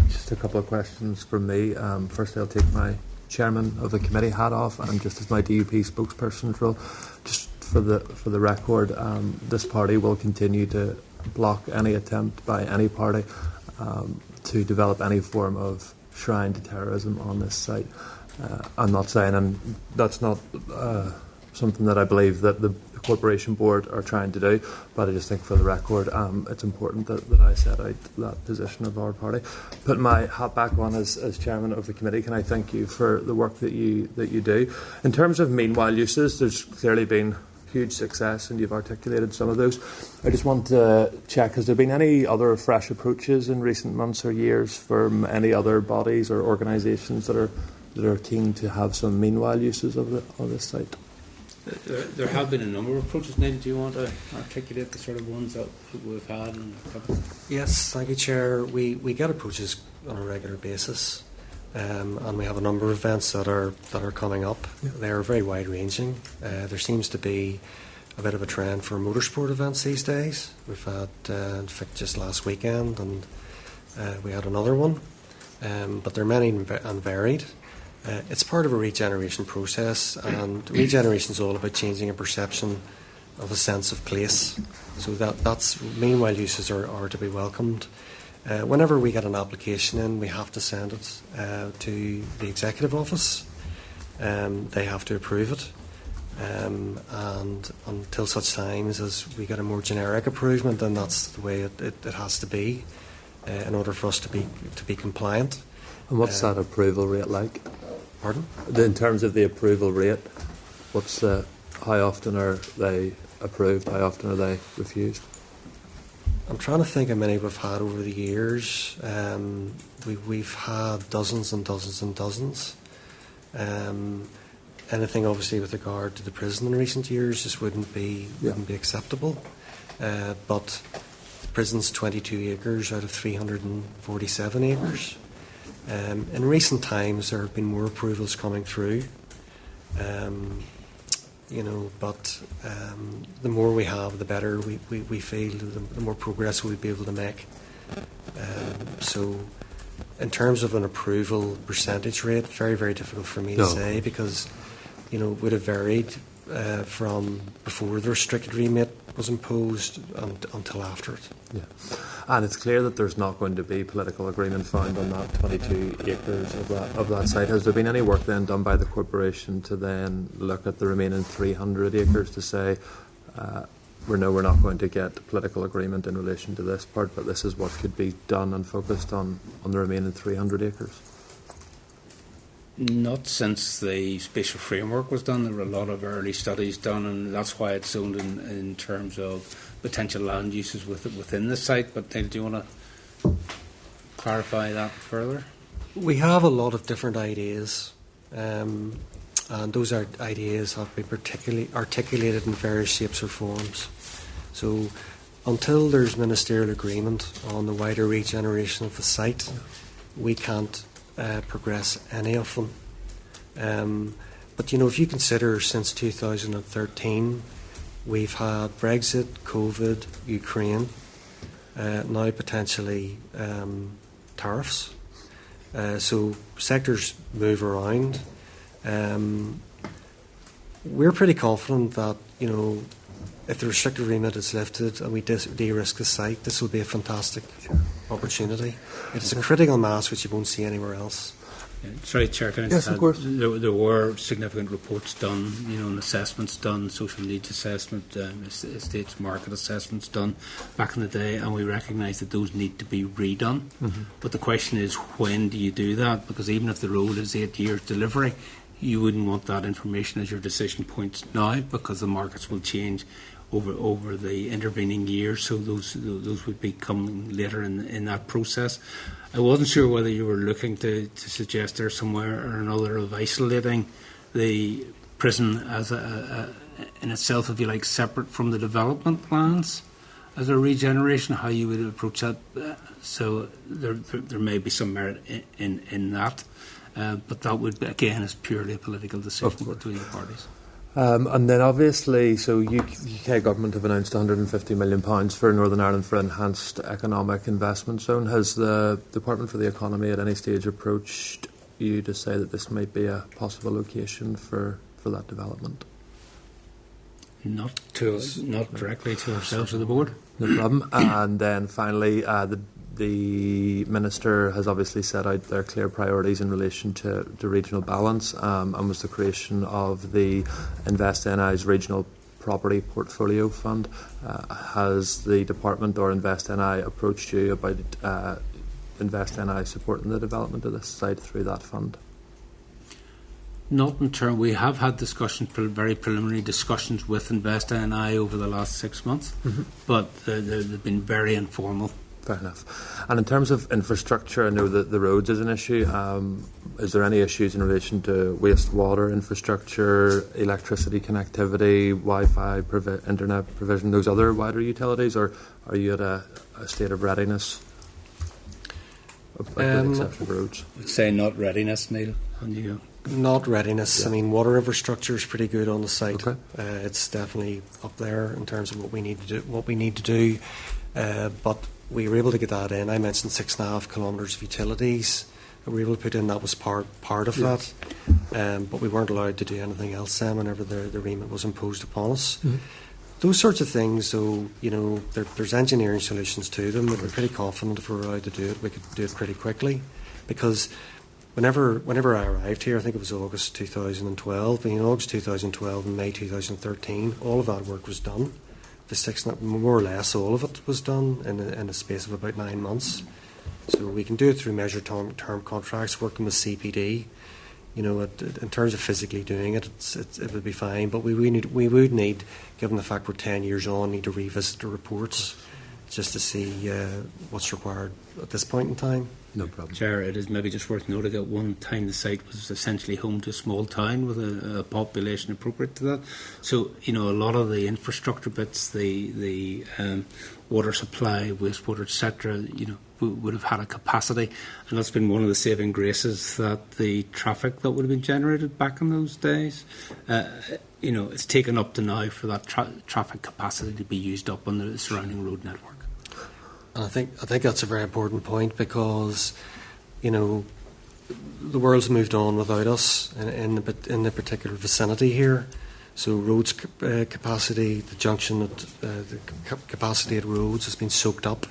Just a couple of questions from me. First, I'll take my chairman of the committee hat off, and just as my DUP spokesperson's role, just for the record, this party will continue to block any attempt by any party to develop any form of shrine to terrorism on this site. I'm not saying, and that's not something that I believe that the Corporation Board are trying to do, but I just think for the record it's important that I set out that position of our party. Put my hat back on as chairman of the committee, can I thank you for the work that you do. In terms of meanwhile uses, there's clearly been huge success and you've articulated some of those. I just want to check, has there been any other fresh approaches in recent months or years from any other bodies or organisations that are keen to have some meanwhile uses of this site? There have been a number of approaches. Neil, do you want to articulate the sort of ones that we've had? Yes, thank you, Chair. We get approaches on a regular basis, and we have a number of events that are coming up. Yeah. They are very wide-ranging. There seems to be a bit of a trend for motorsport events these days. We've had, in fact, just last weekend, and we had another one, but they're many and varied. It's part of a regeneration process, and regeneration is all about changing a perception of a sense of place. So that's meanwhile uses are to be welcomed. Whenever we get an application in, we have to send it to the Executive Office. They have to approve it. And until such times as we get a more generic approval, then that's the way it has to be in order for us to be compliant. And what's that approval rate like? Pardon? In terms of the approval rate, how often are they approved? How often are they refused? I'm trying to think how many we've had over the years. We've had dozens and dozens and dozens. Anything obviously with regard to the prison in recent years just wouldn't be acceptable. But the prison's 22 acres out of 347 acres. In recent times there have been more approvals coming through. But the more we have, the better we feel, the more progress we'll be able to make. So in terms of an approval percentage rate, very, very difficult for me to say, because it would have varied from before the restricted remit was imposed until after it. Yeah. And it's clear that there's not going to be political agreement found on that 22 acres of that site. Has there been any work then done by the corporation to then look at the remaining 300 acres to say, we're not going to get political agreement in relation to this part, but this is what could be done and focused on the remaining 300 acres? Not since the spatial framework was done. There were a lot of early studies done, and that's why it's zoned in terms of potential land uses within the site. But Neil, do you want to clarify that further? We have a lot of different ideas, and those ideas have been particularly articulated in various shapes or forms. So until there's ministerial agreement on the wider regeneration of the site, we can't progress any of them. But if you consider since 2013, we've had Brexit, COVID, Ukraine, now potentially tariffs. So sectors move around. We're pretty confident that if the restricted remit is lifted and we de-risk the site, this will be a fantastic opportunity. It is a critical mass which you won't see anywhere else. Sorry, Chair, can I just add, of course. There were significant reports done, and assessments done, social needs assessment, estates market assessments done back in the day, and we recognise that those need to be redone. Mm-hmm. But the question is, when do you do that? Because even if the road is 8 years delivery, you wouldn't want that information as your decision points now, because the markets will change over the intervening years, so those would be coming later in that process. I wasn't sure whether you were looking to suggest there somewhere or another of isolating the prison as in itself, if you like, separate from the development plans as a regeneration, how you would approach that. So there may be some merit in that, but that would be, again, is purely a political decision between the parties. And then obviously, so UK government have announced £150 million for Northern Ireland for enhanced economic investment zone. Has the Department for the Economy at any stage approached you to say that this might be a possible location for that development? Not directly to ourselves or the board. No problem. And then finally, the Minister has obviously set out their clear priorities in relation to regional balance, and was the creation of the Invest NI's Regional Property Portfolio Fund. Has the Department or Invest NI approached you about Invest NI supporting the development of this site through that fund? Not in turn. We have had discussions, very preliminary discussions with Invest NI over the last 6 months, but they've been very informal. Fair enough. And in terms of infrastructure, I know that the roads is an issue. Is there any issues in relation to wastewater infrastructure, electricity connectivity, Wi-Fi, internet provision, those other wider utilities, or are you at a state of readiness, with the exception of roads? I would say not readiness, Neil. And you Not readiness. Yeah. I mean, water infrastructure is pretty good on the site. Okay. It's definitely up there in terms of what we need to do. But we were able to get that in. I mentioned 6.5 kilometres of utilities that we were able to put in. That was part of that. But we weren't allowed to do anything else then whenever the remit was imposed upon us. Mm-hmm. Those sorts of things, though, there's engineering solutions to them. We're pretty confident if we're allowed to do it, we could do it pretty quickly. Because whenever I arrived here, I think it was August 2012, in August 2012 and May 2013, all of that work was done. More or less all of it was done in a space of about 9 months. So we can do it through measured term contracts, working with CPD. In terms of physically doing it, it would be fine. But we would need, given the fact we're 10 years on, need to revisit the reports just to see what's required at this point in time. No problem. Chair, it is maybe just worth noting at one time the site was essentially home to a small town with a population appropriate to that. So, a lot of the infrastructure bits, the water supply, wastewater, etc., would have had a capacity. And that's been one of the saving graces, that the traffic that would have been generated back in those days, it's taken up to now for that traffic capacity to be used up on the surrounding road network. And I think that's a very important point because, the world's moved on without us in the particular vicinity here. So roads capacity, the junction, the capacity at roads has been soaked up.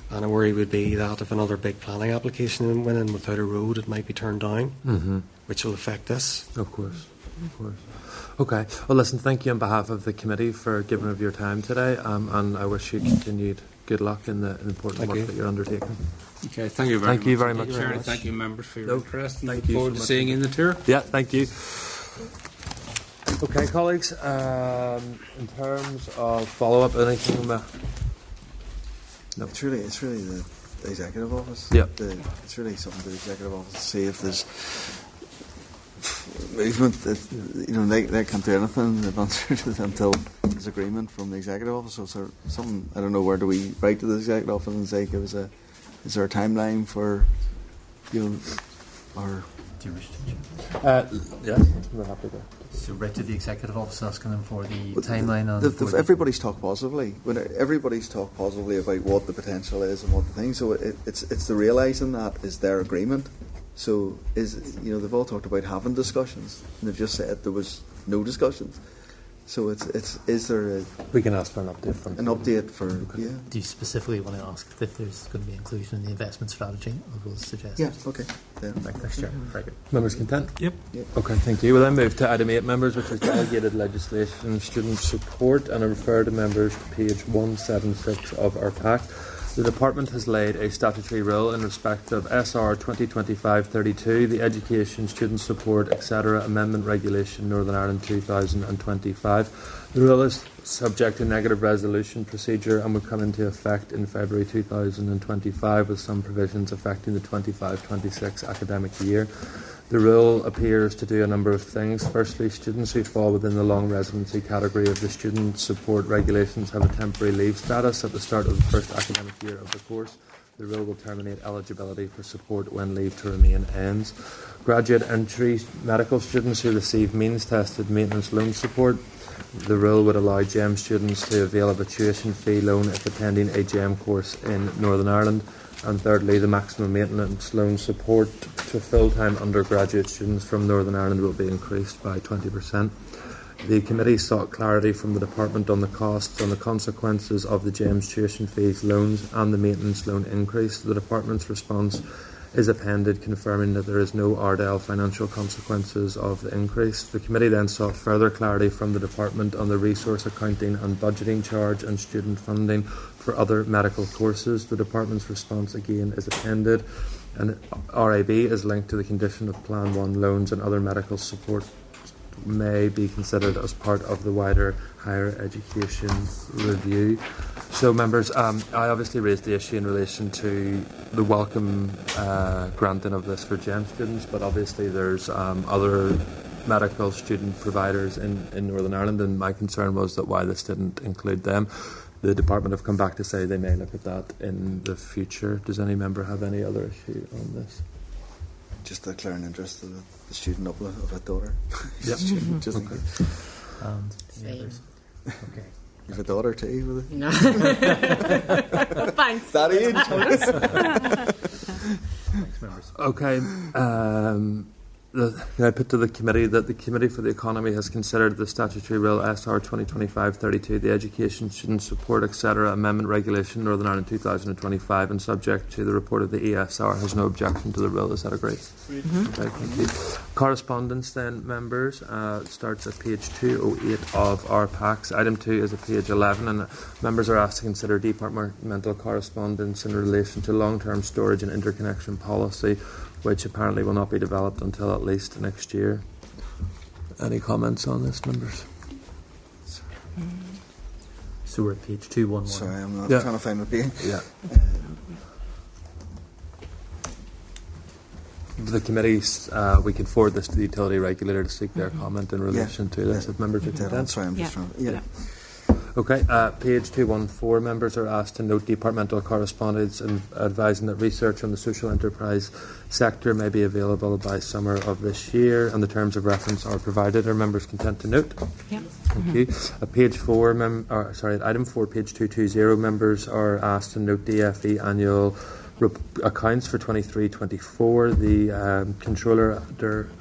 And a worry would be that if another big planning application went in without a road, it might be turned down, which will affect this. Of course. Okay. Well, listen, thank you on behalf of the committee for giving of your time today, and I wish you continued good luck in the important work that you're undertaking. Okay, thank you very much. Thank you very much. Chair, and thank you, members, for your interest. And Thank look you forward so to much seeing you in the tour. Yeah, thank you. Okay, colleagues, in terms of follow-up, anything? No. It's really the executive office. Yeah. It's really something to the executive office to see if there's movement. They can't do anything until there's agreement from the executive office. So it's something, I don't know, where do we write to the executive office and say, is there a timeline for, or... Do you wish to? Yes, we're happy to. So write to the executive office asking them for the timeline on... Everybody's talked positively. When everybody's talked positively about what the potential is and what the thing. So it's the realising that is their agreement. So they've all talked about having discussions, and they've just said there was no discussions. So is there we can ask for an update from yeah. Do you specifically want to ask if there's going to be inclusion in the investment strategy? I will suggest. Yeah. Okay. Yeah. Thanks, Chair. Very good. Members content? Yep. Okay, thank you. We'll then move to item 8, members, which is delegated legislation, student support, and I refer to members to page 176 of our pack. The Department has laid a statutory rule in respect of SR 2025-32, the Education, Student Support, etc. Amendment Regulation Northern Ireland 2025. The rule is subject to negative resolution procedure and will come into effect in February 2025 with some provisions affecting the 25-26 academic year. The rule appears to do a number of things. Firstly, students who fall within the long residency category of the student support regulations have a temporary leave status at the start of the first academic year of the course. The rule will terminate eligibility for support when leave to remain ends. Graduate entry medical students who receive means-tested maintenance loan support. The rule would allow GEM students to avail of a tuition fee loan if attending a GEM course in Northern Ireland. And thirdly, the maximum maintenance loan support to full-time undergraduate students from Northern Ireland will be increased by 20%. The committee sought clarity from the Department on the costs and the consequences of the GEMS tuition fees, loans and the maintenance loan increase. The Department's response is appended, confirming that there is no Ardell financial consequences of the increase. The committee then sought further clarity from the Department on the resource accounting and budgeting charge and student funding for other medical courses. The Department's response again is appended, and RAB is linked to the condition of Plan 1 loans and other medical support may be considered as part of the wider higher education review. So, members, I obviously raised the issue in relation to the welcome granting of this for GEM students, but obviously there's other medical student providers in Northern Ireland, and my concern was that why this didn't include them. The Department have come back to say they may look at that in the future. Does any member have any other issue on this? just declaring interest of the student of a daughter. Yep. Student, just Okay. And Same. any others? Okay. You have a daughter too, with it? No. Thanks. That age. Thanks, members. Okay. I put to the committee that the Committee for the Economy has considered the statutory bill SR 2025-32, the Education, Student Support, etc. Amendment Regulation, Northern Ireland 2025, and subject to the report of the ESR, has no objection to the bill. Is that agreed? Okay, thank you. Correspondence then, members, starts at page 208 of our packs. Item 2 is at page 11, and members are asked to consider departmental correspondence in relation to long-term storage and interconnection policy, which apparently will not be developed until at least next year. Any comments on this, members? So we're at page 211. Sorry, I'm not Yeah. trying to find my being. Yeah. The committees, we can forward this to the utility regulator to seek their comment in relation to this, if members are I'm content. sorry, I'm just trying. Yeah. Okay, page 214, members are asked to note departmental correspondence and advising that research on the social enterprise sector may be available by summer of this year, and the terms of reference are provided. Are members content to note? Yep. Thank you. Page 4, at item 4, page 220, members are asked to note DFE annual accounts for 23-24. The Controller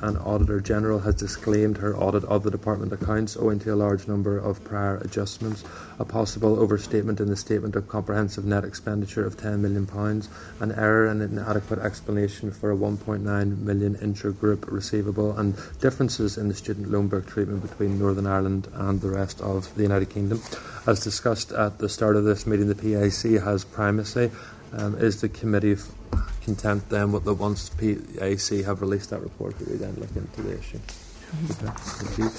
and Auditor General has disclaimed her audit of the Department accounts owing to a large number of prior adjustments, a possible overstatement in the Statement of Comprehensive Net Expenditure of £10 million, an error and inadequate explanation for a £1.9 million intra-group receivable, and differences in the student loan book treatment between Northern Ireland and the rest of the United Kingdom. As discussed at the start of this meeting, the PAC has primacy. Is the committee content then with the once PAC have released that report that we then look into the issue? Okay, thank you.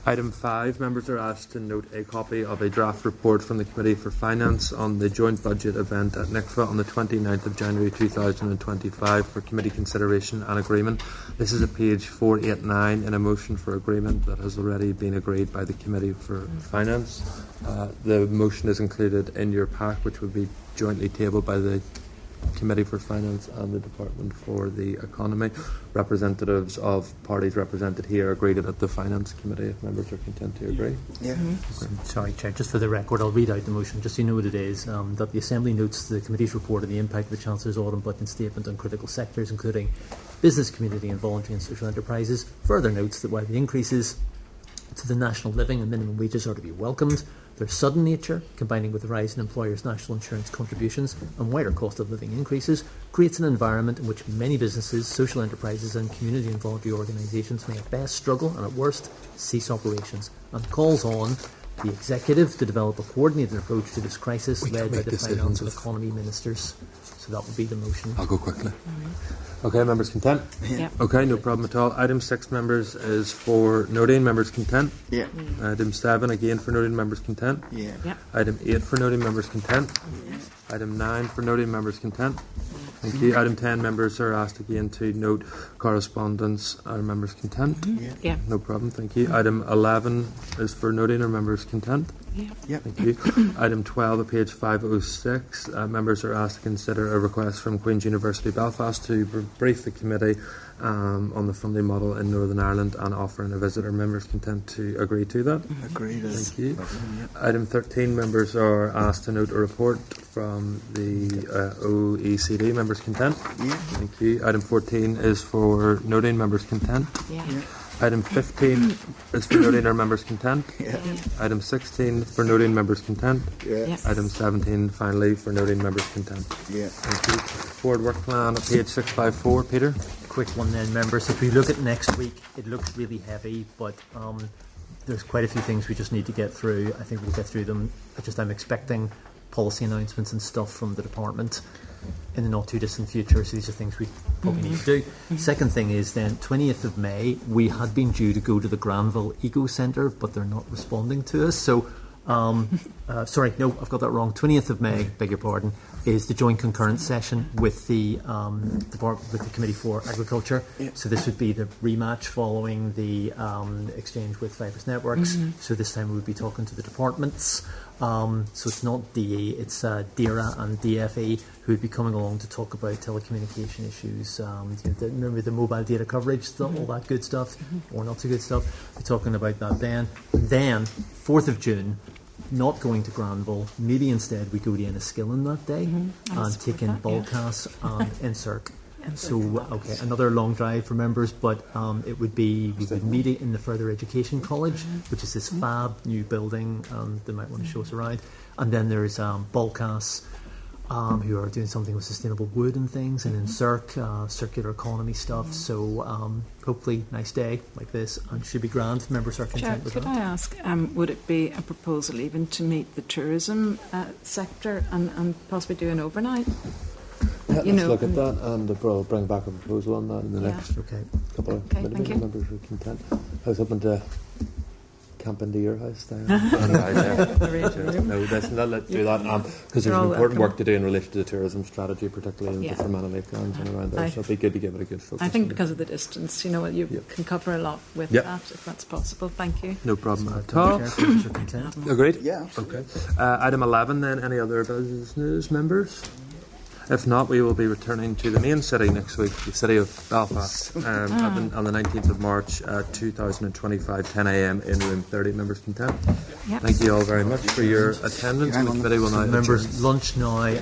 Item 5, members are asked to note a copy of a draft report from the Committee for Finance on the joint budget event at NICFA on the 29th of January 2025 for committee consideration and agreement. This is at page 489 in a motion for agreement that has already been agreed by the Committee for Finance. The motion is included in your pack, which will be jointly tabled by the Committee for Finance and the Department for the Economy. Representatives of parties represented here agreed it at the Finance Committee, if members are content to agree. Yeah. Sorry, Chair, just for the record, I'll read out the motion, just so you know what it is. That the Assembly notes the Committee's report on the impact of the Chancellor's Autumn Budget Statement on critical sectors, including business, community and voluntary and social enterprises. Further notes that while the increases to the national living and minimum wages are to be welcomed, their sudden nature, combining with the rise in employers' national insurance contributions and wider cost of living increases, creates an environment in which many businesses, social enterprises and community and voluntary organisations may at best struggle and at worst cease operations, and calls on the Executive to develop a coordinated approach to this crisis led by the Finance and Economy Ministers. So that would be the motion. I'll go quickly. Okay, members content? Yeah. Okay, no problem at all. Item 6, members, is for noting. Members content? Yeah. Item 7, again for noting. Members content? Yeah. Yeah. Item 8 for noting. Members content? Item 9 for noting. Members content? Thank you. Item 10, members are asked again to note correspondence. Are members content? Yeah. No problem, thank you. Item 11 is for noting. Are members content? Yeah. Thank you. Item 12 at page 506, members are asked to consider a request from Queen's University Belfast to brief the committee on the funding model in Northern Ireland and offering a visit. Are members content to agree to that? Agreed. Thank you. Item 13, members are asked to note a report from the OECD. Members content? Yeah. Thank you. Item 14 is for noting. Members content? Yeah. Item 15 is for noting. Are members content? Yeah. Item 16 for noting. Members content? Yeah. Yes. Item 17 finally for noting. Members content. Yeah. Thank you. Forward work plan at page 654. Peter? Quick one then, members. If we look at next week, it looks really heavy, but there's quite a few things we just need to get through. I think we'll get through them. I'm expecting policy announcements and stuff from the department in the not too distant future, so these are things we probably need to do. Second thing is then 20th of May, we had been due to go to the Granville Eco Centre, but they're not responding to us, so sorry, no, I've got that wrong. 20th of May, beg your pardon, is the joint concurrent session with the Committee for Agriculture. Yeah. So this would be the rematch following the exchange with Fibrous Networks. So this time we would be talking to the departments. So it's not DE, it's DERA and DFE who would be coming along to talk about telecommunication issues. Remember the mobile data coverage, all that good stuff, or not so good stuff. We're talking about that then. Then, 4th of June, not going to Granville, maybe instead we go to Enniskillen that day and take in Balcas and Encirc. So, okay, another long drive for members, but it would be, we would meet in the Further Education College, which is this fab new building. They might want to show us around. And then there's Balcas, who are doing something with sustainable wood and things, and Encirc, circular economy stuff. So, hopefully, nice day like this, and should be grand. Members are content with could that. I ask, would it be a proposal even to meet the tourism sector and possibly do an overnight? Let's look at that, and we'll bring back a proposal on that in the next couple of minutes. thank you. Members are content. I was hoping to camp into your house there. No, let's do that because there's important work to do in relation to the tourism strategy, particularly in the Fermanagh Lakelands and around there. So it'd be good to give it a good focus. I think because of the distance, you can cover a lot with that if that's possible. Thank you. No problem at all. Agreed? Yeah. Okay. Item 11 then, any other business, members? If not, we will be returning to the main city next week, the city of Belfast, on the 19th of March 2025, 10 a.m. in room 30. Members content? Yep. Thank you all very much for your attendance. The committee will now Members, lunch now.